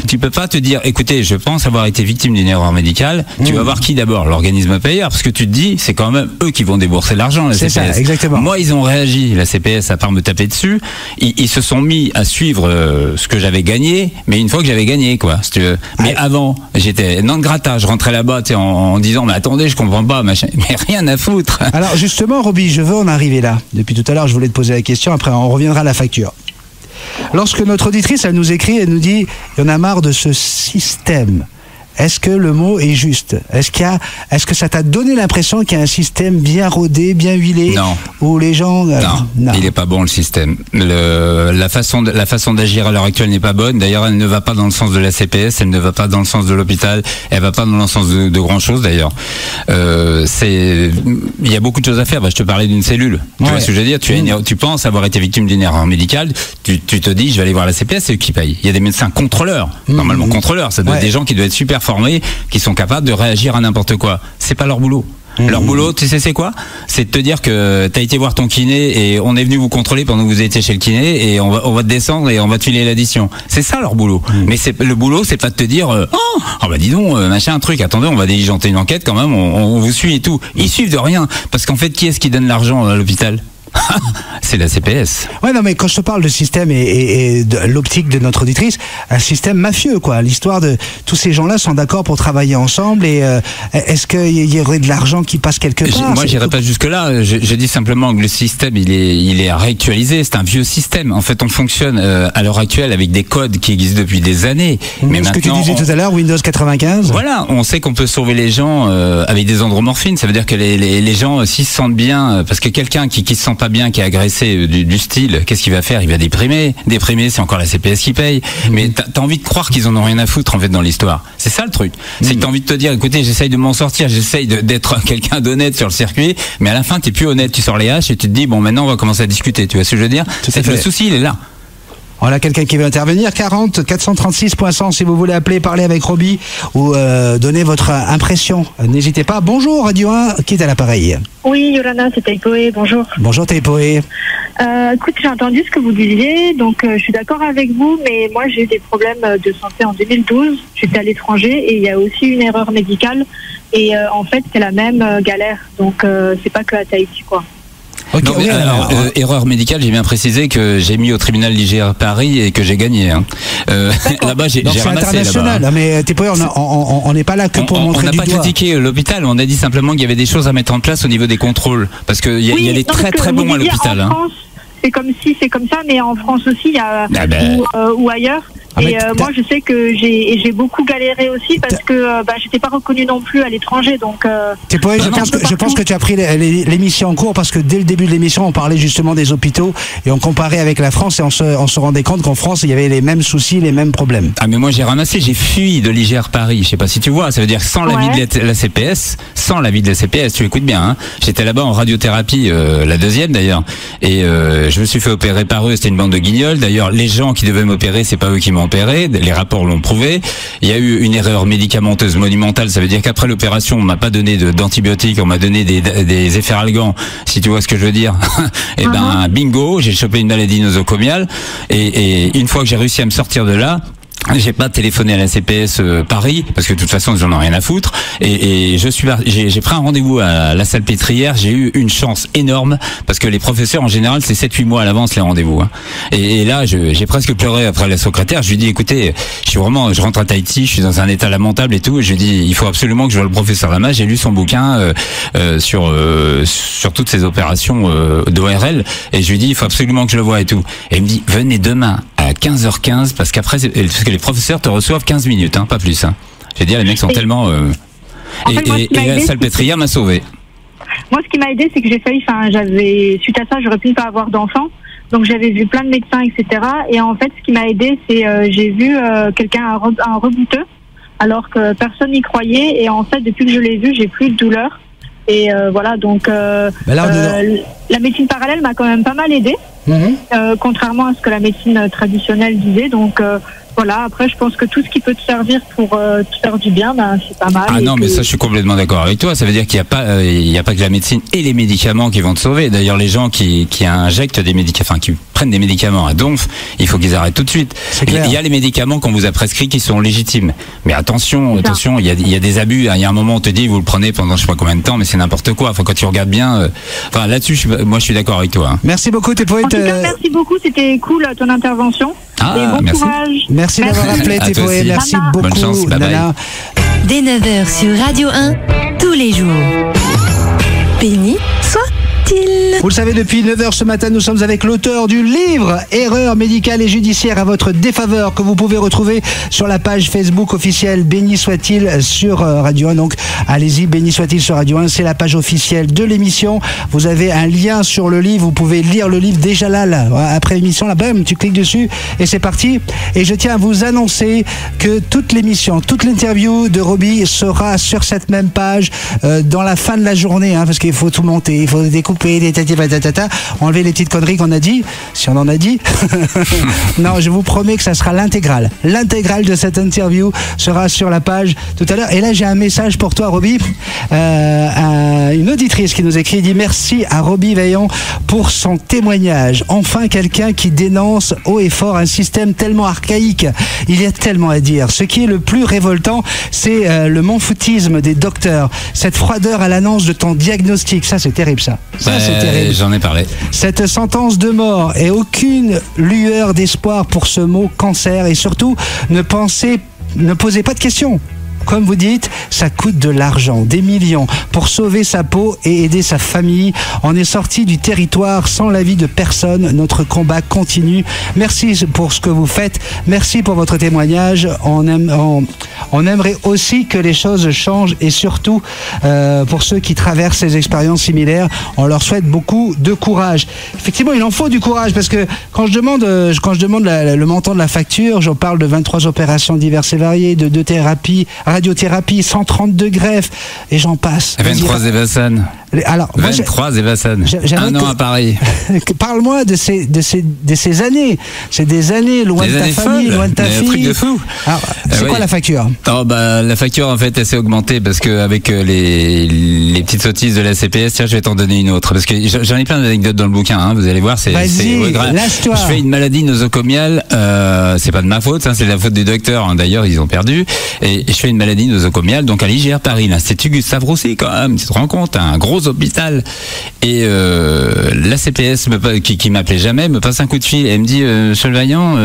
Tu peux pas te dire, écoutez, je pense avoir été victime d'une erreur médicale. Tu vas voir qui d'abord? L'organisme payeur, parce que tu te dis, c'est quand même eux qui vont débourser l'argent, la CPS. Ça, exactement. Moi, ils ont réagi, la CPS, à part me taper dessus, ils se sont mis à suivre ce que j'avais gagné, mais une fois que j'avais gagné, quoi, si tu veux. Mais avant, j'étais non grata, je rentrais là-bas, en disant, mais attendez, je comprends pas, machin. Mais rien à foutre. Alors justement, Roby, je veux en arriver là. Depuis tout à l'heure, je voulais te poser la question, après on reviendra à la facture. Lorsque notre auditrice, elle nous écrit, elle nous dit, il y en a marre de ce système. est-ce que le mot est juste? Est-ce que ça t'a donné l'impression qu'il y a un système bien rodé, bien huilé? Non. Où les gens... Non, il est pas bon le système. La façon d'agir à l'heure actuelle n'est pas bonne. D'ailleurs, elle ne va pas dans le sens de la CPS, elle ne va pas dans le sens de l'hôpital, elle va pas dans le sens de grand chose d'ailleurs. Il y a beaucoup de choses à faire. Je te parlais d'une cellule. Tu vois ce que je veux dire? Tu penses avoir été victime d'une erreur médicale, tu te dis je vais aller voir la CPS, c'est eux qui payent. Il y a des médecins contrôleurs, normalement contrôleurs, ça doit être des gens qui doivent être super formés, qui sont capables de réagir à n'importe quoi. C'est pas leur boulot. Leur boulot, tu sais c'est quoi? C'est de te dire que t'as été voir ton kiné et on est venu vous contrôler pendant que vous étiez chez le kiné et on va te descendre et on va te filer l'addition. C'est ça leur boulot. Mais le boulot, c'est pas de te dire dis donc machin un truc. Attendez, on va diligenter une enquête quand même. On vous suit et tout. Ils suivent de rien parce qu'en fait, qui est-ce qui donne l'argent à l'hôpital? C'est la CPS. Ouais, non, mais quand je te parle de système et de l'optique de notre auditrice, un système mafieux, quoi. L'histoire de tous ces gens-là sont d'accord pour travailler ensemble et est-ce qu'il y aurait de l'argent qui passe quelque part? Moi, j'irai pas jusque-là. Je dis simplement que le système, il est réactualisé. C'est un vieux système. En fait, on fonctionne à l'heure actuelle avec des codes qui existent depuis des années. Mais ce que tu disais tout à l'heure, Windows 95. Voilà, on sait qu'on peut sauver les gens avec des andromorphines. Ça veut dire que les gens, s'ils se sentent bien, parce que quelqu'un qui se sent pas bien, qui est agressé du style, qu'est-ce qu'il va faire? Il va déprimer. Déprimer, c'est encore la CPS qui paye. Mais t'as envie de croire qu'ils en ont rien à foutre en fait dans l'histoire. C'est ça le truc. C'est que t'as envie de te dire, écoutez, j'essaye de m'en sortir, j'essaye d'être quelqu'un d'honnête sur le circuit, mais à la fin t'es plus honnête. Tu sors les haches et tu te dis bon, maintenant on va commencer à discuter. Tu vois ce que je veux dire? C'est le souci, il est là. On a quelqu'un qui veut intervenir. 40 436 .100 si vous voulez appeler, parler avec Roby ou donner votre impression. N'hésitez pas. Bonjour Radio 1, qui est à l'appareil? Oui, Yolanda, c'est Taipoé, bonjour. Bonjour Taipoé. Écoute, j'ai entendu ce que vous disiez, donc je suis d'accord avec vous, mais moi j'ai eu des problèmes de santé en 2012. J'étais à l'étranger et il y a aussi une erreur médicale et en fait c'est la même galère, donc c'est pas que à Tahiti quoi. Okay, non, oui, alors, erreur médicale, j'ai bien précisé que j'ai mis au tribunal l'IGR Paris et que j'ai gagné. Là-bas, j'ai ramassé. C'est international, là-bas. Mais on n'est pas là que pour montrer du doigt. On n'a pas critiqué l'hôpital, on a dit simplement qu'il y avait des choses à mettre en place au niveau des contrôles, parce qu'il y a des très bons à l'hôpital. En France, c'est comme si c'est comme ça, mais en France aussi, il y a ou ailleurs. Et moi, je sais que j'ai beaucoup galéré aussi parce que j'étais pas reconnue non plus à l'étranger. Donc, je pense que tu as pris l'émission en cours parce que dès le début de l'émission, on parlait justement des hôpitaux et on comparait avec la France et on se rendait compte qu'en France, il y avait les mêmes soucis, les mêmes problèmes. Ah mais moi j'ai ramassé, j'ai fui de l'IGR Paris. Je sais pas si tu vois, ça veut dire sans l'avis de la CPS, tu écoutes bien. Hein, j'étais là-bas en radiothérapie, la deuxième d'ailleurs, et je me suis fait opérer par eux. C'était une bande de guignols. D'ailleurs, les gens qui devaient m'opérer, c'est pas eux qui m'ont opéré, les rapports l'ont prouvé. Il y a eu une erreur médicamenteuse monumentale, ça veut dire qu'après l'opération, on m'a pas donné d'antibiotiques, on m'a donné des efferalgans, si tu vois ce que je veux dire. Et bingo, j'ai chopé une maladie nosocomiale et une fois que j'ai réussi à me sortir de là, j'ai pas téléphoné à la CPS Paris parce que de toute façon ils en ont rien à foutre et j'ai pris un rendez-vous à la Salpêtrière. J'ai eu une chance énorme parce que les professeurs en général c'est 7-8 mois à l'avance les rendez-vous hein. Et là j'ai presque pleuré après la secrétaire. Je lui dis écoutez, je rentre à Tahiti, je suis dans un état lamentable et tout, et je lui dis il faut absolument que je vois le professeur Lama. J'ai lu son bouquin sur toutes ces opérations d'ORL et je lui dis il faut absolument que je le voie et tout. Et il me dit venez demain à 15h15 parce que les professeurs te reçoivent 15 minutes, hein, pas plus. Hein. J'ai dit, les mecs sont tellement... Et la Salpêtrière m'a sauvé. Moi, ce qui m'a aidé, c'est que j'ai failli... suite à ça, j'aurais pu ne pas avoir d'enfant. Donc, j'avais vu plein de médecins, etc. Et en fait, ce qui m'a aidé, c'est j'ai vu quelqu'un, un rebouteux, alors que personne n'y croyait. Et en fait, depuis que je l'ai vu, j'ai plus de douleur. Et voilà, donc la médecine parallèle m'a quand même pas mal aidé, contrairement à ce que la médecine traditionnelle disait. Donc voilà, après je pense que tout ce qui peut te servir pour te faire du bien, c'est pas mal. Ah non, mais ça je suis complètement d'accord avec toi. Ça veut dire qu'il n'y a pas que la médecine et les médicaments qui vont te sauver. D'ailleurs, les gens qui injectent des médicaments, enfin qui prennent des médicaments à donf, il faut qu'ils arrêtent tout de suite. Il y a les médicaments qu'on vous a prescrits qui sont légitimes. Mais attention, il y a des abus. Il y a un moment on te dit vous le prenez pendant je sais pas combien de temps, mais c'est n'importe quoi. Enfin, quand tu regardes bien, là-dessus, moi je suis d'accord avec toi. Hein. Merci beaucoup, tes poètes. En tout cas, merci beaucoup, c'était cool ton intervention. Et bon courage. Merci d'avoir appelé, tes poètes. Merci beaucoup. Bonne chance, bye bye. Dès 9h sur Radio 1, tous les jours. Béni soit-il. Vous le savez, depuis 9h ce matin, nous sommes avec l'auteur du livre Erreurs médicales et judiciaires à votre défaveur, que vous pouvez retrouver sur la page Facebook officielle Béni soit-il sur Radio 1. Donc allez-y, Béni soit-il sur Radio 1, c'est la page officielle de l'émission. Vous avez un lien sur le livre, vous pouvez lire le livre déjà là après l'émission, là, bam, tu cliques dessus et c'est parti. Et je tiens à vous annoncer que toute l'émission, toute l'interview de Roby sera sur cette même page dans la fin de la journée, hein, parce qu'il faut tout monter, il faut découper, enlever les petites conneries qu'on a dit, si on en a dit. Non, je vous promets que ça sera l'intégrale. L'intégrale de cette interview sera sur la page tout à l'heure. Et là, j'ai un message pour toi, Roby. Une auditrice qui nous écrit, dit merci à Roby Vaillant pour son témoignage. Enfin, quelqu'un qui dénonce haut et fort un système tellement archaïque. Il y a tellement à dire. Ce qui est le plus révoltant, c'est le manfoutisme des docteurs. Cette froideur à l'annonce de ton diagnostic. Ça, c'est terrible, ça. Ça, c'est terrible. J'en ai parlé. Cette sentence de mort et aucune lueur d'espoir pour ce mot cancer. Et surtout, ne posez pas de questions. Comme vous dites, ça coûte de l'argent, des millions, pour sauver sa peau et aider sa famille. On est sorti du territoire sans l'avis de personne. Notre combat continue. Merci pour ce que vous faites. Merci pour votre témoignage. On aimerait aussi que les choses changent et surtout, pour ceux qui traversent ces expériences similaires, on leur souhaite beaucoup de courage. Effectivement, il en faut du courage parce que quand je demande le montant de la facture, j'en parle de 23 opérations diverses et variées, de 2 thérapies, radiothérapie, 132 greffes, et j'en passe. 23 Evassan. Alors, 23 Evassan. Un an à Paris. Parle-moi de ces années. C'est des années loin de ta famille, loin de ta fille. Un truc de fou. C'est quoi la facture? La facture, en fait, elle s'est augmentée parce qu'avec les petites sottises de la CPS, tiens, je vais t'en donner une autre. Parce que j'en ai plein d'anecdotes dans le bouquin, hein, vous allez voir. Vas-y, lâche-toi. Je fais une maladie nosocomiale, c'est pas de ma faute, hein, c'est de la faute du docteur. Hein, d'ailleurs, ils ont perdu. Et je fais une maladie nosocomiale, donc à l'IGR Paris, l'Institut Gustave Roussy, quand même, tu te rends compte, un gros hôpital. Et la CPS, qui m'appelait jamais, me passe un coup de fil et elle me dit, Monsieur le Vaillant,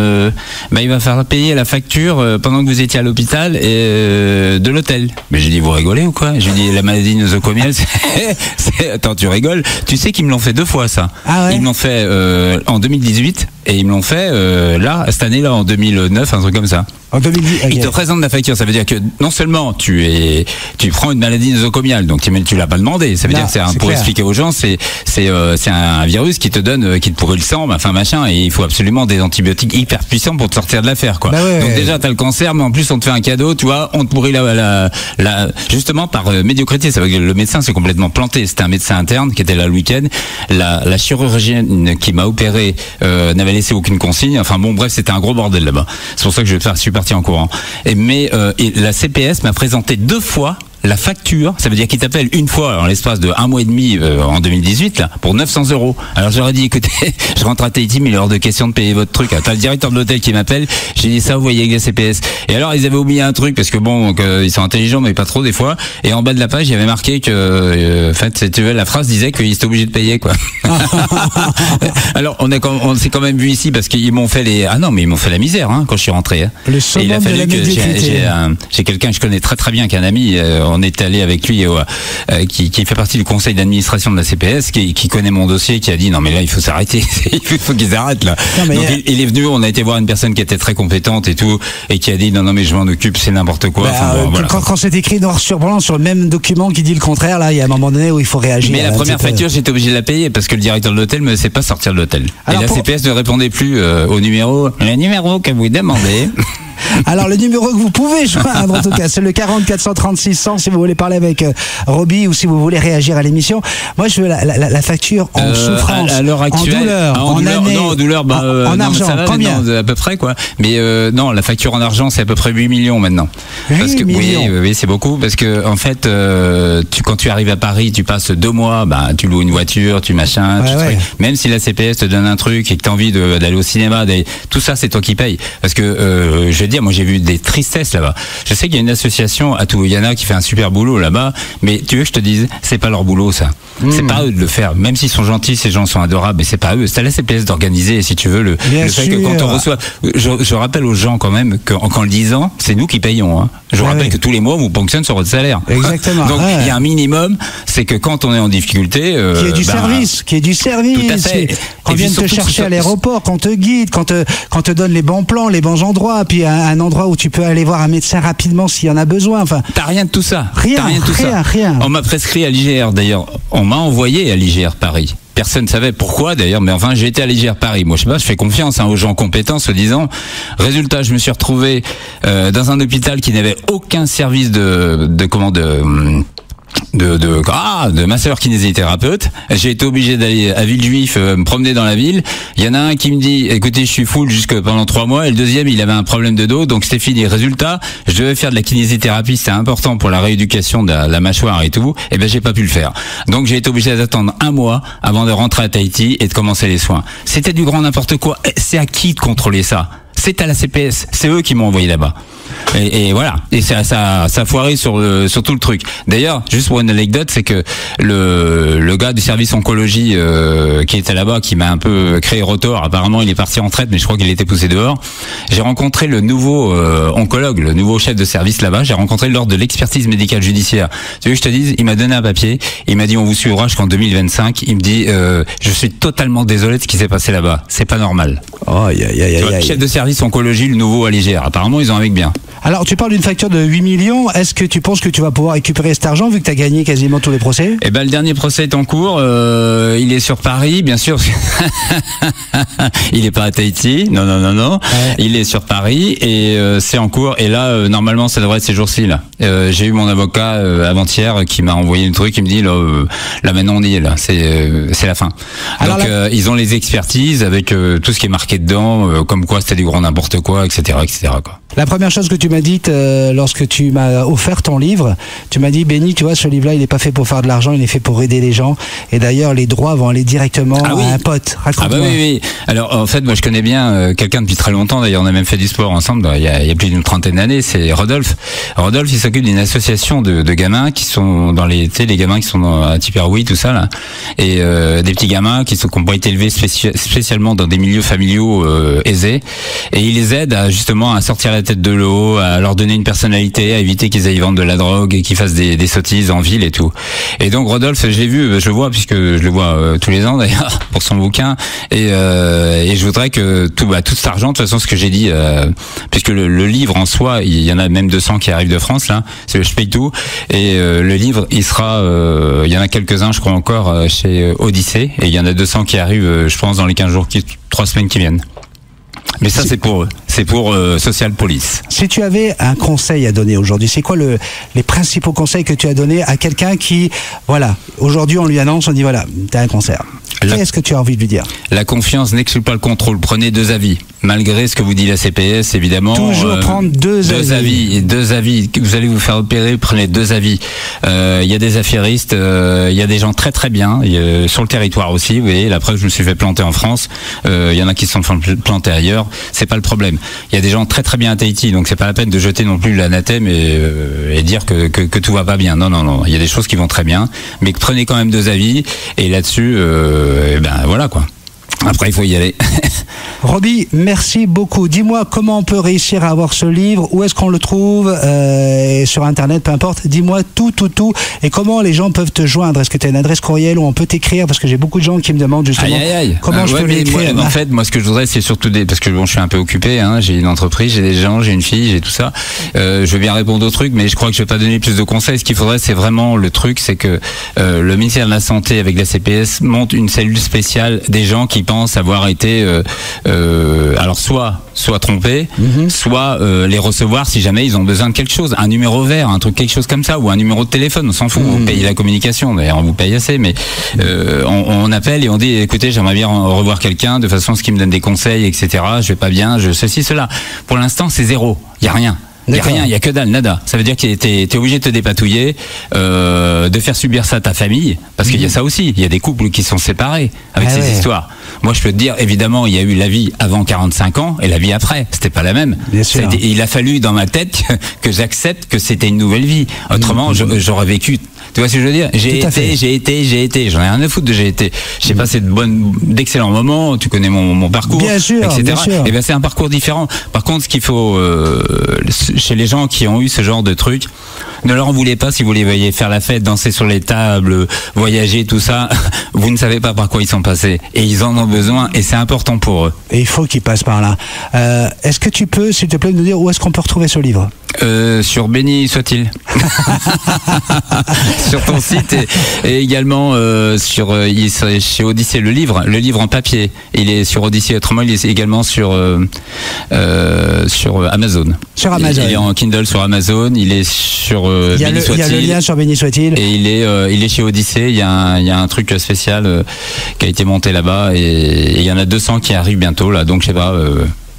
il va falloir payer la facture pendant que vous étiez à l'hôpital et de l'hôtel. Mais j'ai dit, vous rigolez ou quoi? J'ai dit, la maladie nosocomiale, attends, tu rigoles? Tu sais qu'ils me l'ont fait 2 fois, ça. Ah ouais? Ils me l'ont fait en 2018 et ils me l'ont fait cette année-là, en 2009, un truc comme ça. En 2010, okay. Ils te présentent la facture, ça veut dire que non seulement tu prends une maladie nosocomiale, donc tu l'as pas demandé, ça veut dire que c'est pour expliquer aux gens, c'est un virus qui te pourrit le sang, enfin machin, et il faut absolument des antibiotiques hyper puissants pour te sortir de l'affaire, quoi. Donc déjà t'as le cancer, mais en plus on te fait un cadeau, tu vois, on te pourrit justement par médiocrité, ça veut dire que le médecin s'est complètement planté. C'était un médecin interne qui était là le week-end, la chirurgienne qui m'a opéré n'avait laissé aucune consigne, enfin bon bref, c'était un gros bordel là-bas. C'est pour ça que je suis parti en courant. Mais la CPS m'a présenté 2 fois la facture, ça veut dire qu'il t'appelle une fois en l'espace de 1 mois et demi en 2018 là, pour 900 €. Alors j'aurais dit, écoutez, je rentre à Tahiti, mais il est hors de question de payer votre truc. T'as le directeur de l'hôtel qui m'appelle, j'ai dit ça, vous voyez avec la CPS. Et alors ils avaient oublié un truc, parce que bon, ils sont intelligents mais pas trop des fois, et en bas de la page il y avait marqué que en fait, la phrase disait qu'ils étaient obligés de payer, quoi. Alors on s'est quand même vu ici parce qu'ils m'ont fait ils m'ont fait la misère, hein, quand je suis rentré, hein. Le summum, et il a fallu que j'ai quelqu'un que je connais très très bien, qui est un ami, on est allé avec lui, qui fait partie du conseil d'administration de la CPS, qui connaît mon dossier, qui a dit non mais là il faut s'arrêter, il faut qu'ils arrêtent là. Non, donc il est venu, on a été voir une personne qui était très compétente et tout, et qui a dit non mais je m'en occupe, c'est n'importe quoi. Voilà. Quand c'est écrit noir sur blanc sur le même document qui dit le contraire, là il y a un moment donné où il faut réagir. Mais la première facture, j'étais obligé de la payer parce que le directeur de l'hôtel me laissait pas sortir de l'hôtel. Et la CPS ne répondait plus au numéro que vous demandez. Alors le numéro que vous pouvez joindre en tout cas, c'est le 40 436 100 si vous voulez parler avec Roby ou si vous voulez réagir à l'émission. Moi je veux la facture en souffrance, à l'heure actuelle, en douleur, en année, non, en douleur, en argent, ça va, combien à peu près quoi. Mais non, la facture en argent c'est à peu près 8 millions maintenant. 8 millions. Oui, c'est beaucoup parce que en fait quand tu arrives à Paris, tu passes 2 mois, tu loues une voiture, tu machin, même si la CPS te donne un truc et que tu as envie d'aller au cinéma, tout ça c'est toi qui payes, parce que je veux dire, moi j'ai vu des tristesses là-bas. Je sais qu'il y a une association à Toulouyana qui fait un super boulot là-bas, mais tu veux que je te dise, c'est pas leur boulot ça. C'est pas à eux de le faire. Même s'ils sont gentils, ces gens sont adorables, mais c'est pas à eux. C'est à la CPS d'organiser, si tu veux, le fait que quand on reçoit. Je rappelle aux gens quand même qu'en le disant, c'est nous qui payons. Hein. Je vous rappelle que tous les mois, on vous ponctionne sur votre salaire. Exactement. Donc il y a un minimum, c'est que quand on est en difficulté, qu'il y ait du service, Tout à fait. Qu'on vienne te chercher à l'aéroport, qu'on te guide, qu'on te donne les bons plans, les bons endroits, puis un endroit où tu peux aller voir un médecin rapidement s'il y en a besoin. Enfin, t'as rien de tout ça. Rien. On m'a prescrit à l'IGR d'ailleurs. On m'a envoyé à l'IGR Paris. Personne ne savait pourquoi d'ailleurs, mais enfin j'ai été à l'IGR Paris. Moi je sais pas, je fais confiance aux gens compétents, se disant. Résultat, je me suis retrouvé dans un hôpital qui n'avait aucun service de masseur kinésithérapeute. J'ai été obligé d'aller à Villejuif me promener dans la ville. Il y en a un qui me dit écoutez, je suis full jusque pendant 3 mois, et le deuxième il avait un problème de dos, donc c'était fini. Résultat, je devais faire de la kinésithérapie, c'était important pour la rééducation de la mâchoire et tout, et ben j'ai pas pu le faire. Donc j'ai été obligé d'attendre 1 mois avant de rentrer à Tahiti et de commencer les soins. C'était du grand n'importe quoi. C'est à qui de contrôler ça? C'est à la CPS, c'est eux qui m'ont envoyé là-bas. Et voilà, et ça a foiré sur tout le truc. D'ailleurs, juste pour une anecdote, c'est que le gars du service oncologie qui était là-bas, qui m'a un peu créé rotor, apparemment il est parti en retraite, mais je crois qu'il était poussé dehors. J'ai rencontré le nouveau oncologue, le nouveau chef de service là-bas, j'ai rencontré lors de l'expertise médicale judiciaire. Tu veux que je te dise, il m'a donné un papier, il m'a dit on vous suivra jusqu'en 2025, il me dit je suis totalement désolé de ce qui s'est passé là-bas, c'est pas normal. Chef de service oncologie, le nouveau à l'IGR, apparemment ils ont avec bien. Alors, tu parles d'une facture de 8 millions. Est-ce que tu penses que tu vas pouvoir récupérer cet argent vu que tu as gagné quasiment tous les procès? Eh ben, le dernier procès est en cours. Il est sur Paris, bien sûr. Il est pas à Tahiti. Non. Ouais. Il est sur Paris et c'est en cours. Et là, normalement, ça devrait être ces jours-ci. Là, j'ai eu mon avocat avant-hier qui m'a envoyé le truc. Il me dit là maintenant on y est là. C'est la fin. Alors, donc ils ont les expertises avec tout ce qui est marqué dedans, comme quoi c'était du grand n'importe quoi, etc., quoi. La première chose que tu m'as dite lorsque tu m'as offert ton livre, tu m'as dit Benny, tu vois, ce livre-là, il n'est pas fait pour faire de l'argent, il est fait pour aider les gens. Et d'ailleurs, les droits vont aller directement à un pote. Raconte-moi. Oui. Alors, en fait, moi, je connais bien quelqu'un depuis très longtemps. D'ailleurs, on a même fait du sport ensemble. Il y a plus d'une trentaine d'années. C'est Rodolphe. Rodolphe, il s'occupe d'une association de gamins qui sont dans les gamins qui sont à Tipperary, tout ça là, et des petits gamins qui n'ont pas été élevés spécialement dans des milieux familiaux aisés. Et il les aide justement à sortir la tête de l'eau, à leur donner une personnalité, à éviter qu'ils aillent vendre de la drogue et qu'ils fassent des sottises en ville et tout. Et donc Rodolphe, je l'ai vu, je le vois puisque je le vois tous les ans d'ailleurs pour son bouquin, et je voudrais que tout cet argent, de toute façon, ce que j'ai dit, puisque le livre en soi, il y en a même 200 qui arrivent de France là, c'est le Je paye tout, et le livre il sera, il y en a quelques-uns je crois encore chez Odyssée, et il y en a 200 qui arrivent je pense dans les 3 semaines qui viennent. Mais ça, c'est pour Social Police. Si tu avais un conseil à donner aujourd'hui, c'est quoi les principaux conseils que tu as donnés à quelqu'un qui, voilà, aujourd'hui on lui annonce, on dit voilà, t'as un cancer. Qu'est-ce que tu as envie de lui dire? La confiance n'exclut pas le contrôle. Prenez 2 avis. Malgré ce que vous dit la CPS, évidemment. Toujours prendre 2 avis. 2 avis. Vous allez vous faire opérer, prenez 2 avis. Il y a des affairistes, il y a des gens très très bien, sur le territoire aussi. Vous voyez, la preuve, je me suis fait planter en France. Il y en a qui se sont plantés ailleurs. C'est pas le problème. Il y a des gens très très bien à Tahiti, donc c'est pas la peine de jeter non plus l'anathème et dire que tout va pas bien. Non. Il y a des choses qui vont très bien, mais prenez quand même 2 avis. Et là-dessus, voilà quoi. Après, il faut y aller. Roby, merci beaucoup. Dis-moi comment on peut réussir à avoir ce livre, où est-ce qu'on le trouve, sur Internet, peu importe. Dis-moi tout. Et comment les gens peuvent te joindre? Est-ce que tu as une adresse courriel où on peut t'écrire? Parce que j'ai beaucoup de gens qui me demandent justement comment je peux l'écrire. En fait, moi, ce que je voudrais, c'est surtout parce que bon, je suis un peu occupé, hein, j'ai une entreprise, j'ai des gens, j'ai une fille, j'ai tout ça. Je veux bien répondre aux trucs, mais je crois que je vais pas donner plus de conseils. Ce qu'il faudrait, c'est vraiment le truc, c'est que le ministère de la Santé avec la CPS monte une cellule spéciale des gens qui pensent avoir été alors soit trompés, soit les recevoir si jamais ils ont besoin de quelque chose, un numéro vert, un truc, quelque chose comme ça, ou un numéro de téléphone, on s'en fout, vous payez la communication, d'ailleurs on vous paye assez, mais on appelle et on dit écoutez, j'aimerais bien revoir quelqu'un de façon à ce qu'il me donne des conseils, etc. Je vais pas bien, ceci, cela. Pour l'instant c'est 0, il y a rien. Il n'y a D'accord. rien, il n'y a que dalle, nada. Ça veut dire que t'es obligé de te dépatouiller, de faire subir ça à ta famille, parce qu'il y a ça aussi. Il y a des couples qui sont séparés avec Ah ces ouais. histoires. Moi, je peux te dire, évidemment, il y a eu la vie avant 45 ans et la vie après. C'était pas la même. Bien sûr. Il a fallu dans ma tête que j'accepte que c'était une nouvelle vie. Autrement, j'aurais vécu. Tu vois ce que je veux dire? Tout à fait. J'ai été. J'en ai rien à foutre de j'ai été. J'ai passé d'excellents moments. Tu connais mon parcours, Bien sûr, etc. bien sûr. Et ben c'est un parcours différent. Par contre, ce qu'il faut chez les gens qui ont eu ce genre de truc, ne leur en voulez pas si vous les voyez faire la fête, danser sur les tables, voyager, tout ça. Vous ne savez pas par quoi ils sont passés et ils en ont besoin et c'est important pour eux. Et il faut qu'ils passent par là. Est-ce que tu peux, s'il te plaît, nous dire où est-ce qu'on peut retrouver ce livre? Sur Béni soit-il. Sur ton site et également il est chez Odyssée le livre en papier. Il est sur Odyssée, autrement il est également sur Amazon. Sur Amazon. Il est en Kindle sur Amazon, il est sur Il y a Béni le soit-il. lien sur Béni soit-il. Et il est chez Odyssée, il y a un truc spécial qui a été monté là-bas et il y en a 200 qui arrivent bientôt là, donc je sais pas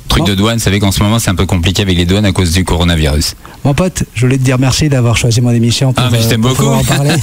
truc Bon. de douane, vous savez qu'en ce moment c'est un peu compliqué avec les douanes à cause du coronavirus. Mon pote, je voulais te dire merci d'avoir choisi mon émission pour, Mais je t'aime pour beaucoup. pouvoir en parler.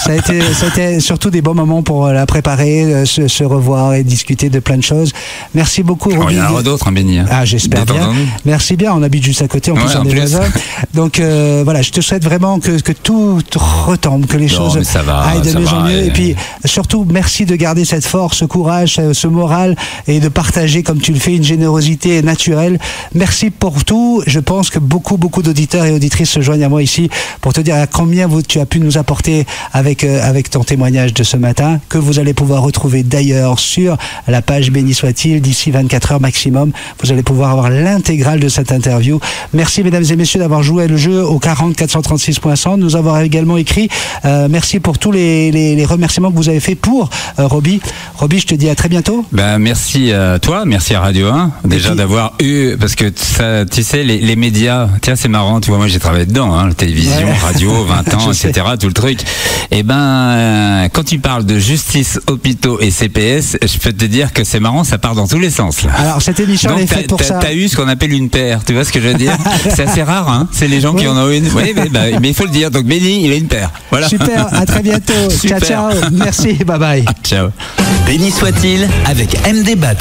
ça a été surtout des bons moments pour la préparer, se revoir et discuter de plein de choses. Merci beaucoup, Il Roby. y en aura d'autres, hein, Béni. Ah, j'espère bien. Détendons-nous. Merci bien, on habite juste à côté, en plus Ouais, on en est plus. voisins. Donc voilà, je te souhaite vraiment que tout retombe, que les Non, choses mais ça va, aillent de ça mieux va, en mieux. et- Et puis surtout, merci de garder cette force, ce courage, ce moral et de partager comme tu le fais une générosité naturelle. Merci pour tout. Je pense que beaucoup d'auditeurs et auditrices se joignent à moi ici pour te dire à combien tu as pu nous apporter avec ton témoignage de ce matin, que vous allez pouvoir retrouver d'ailleurs sur la page Béni soit-il d'ici 24 heures maximum. Vous allez pouvoir avoir l'intégrale de cette interview. Merci mesdames et messieurs d'avoir joué le jeu au 40 436.100, nous avoir également écrit. Merci pour tous les remerciements que vous avez fait pour Roby. Roby, je te dis à très bientôt. Ben, merci à toi, merci à Radio 1, déjà puis- d'avoir eu, parce que ça, tu sais, les médias, tiens, c'est marrant, tu vois, moi j'ai travaillé dedans, hein, la télévision, Ouais. radio, 20 ans, Je sais. etc., tout le truc. Et ben, quand tu parles de justice, hôpitaux et CPS, je peux te dire que c'est marrant, ça part dans tous les sens, là. Alors cette émission elle est Donc faite pour ça. t'as eu ce qu'on appelle une paire, tu vois ce que je veux dire? C'est assez rare, hein, c'est les gens qui Oui. en ont une. Oui, mais il faut le dire, donc Béni, il a une paire. Voilà. Super, à très bientôt. Super. Ciao, ciao. Merci, bye bye. Ciao. Béni soit-il avec MD Bat.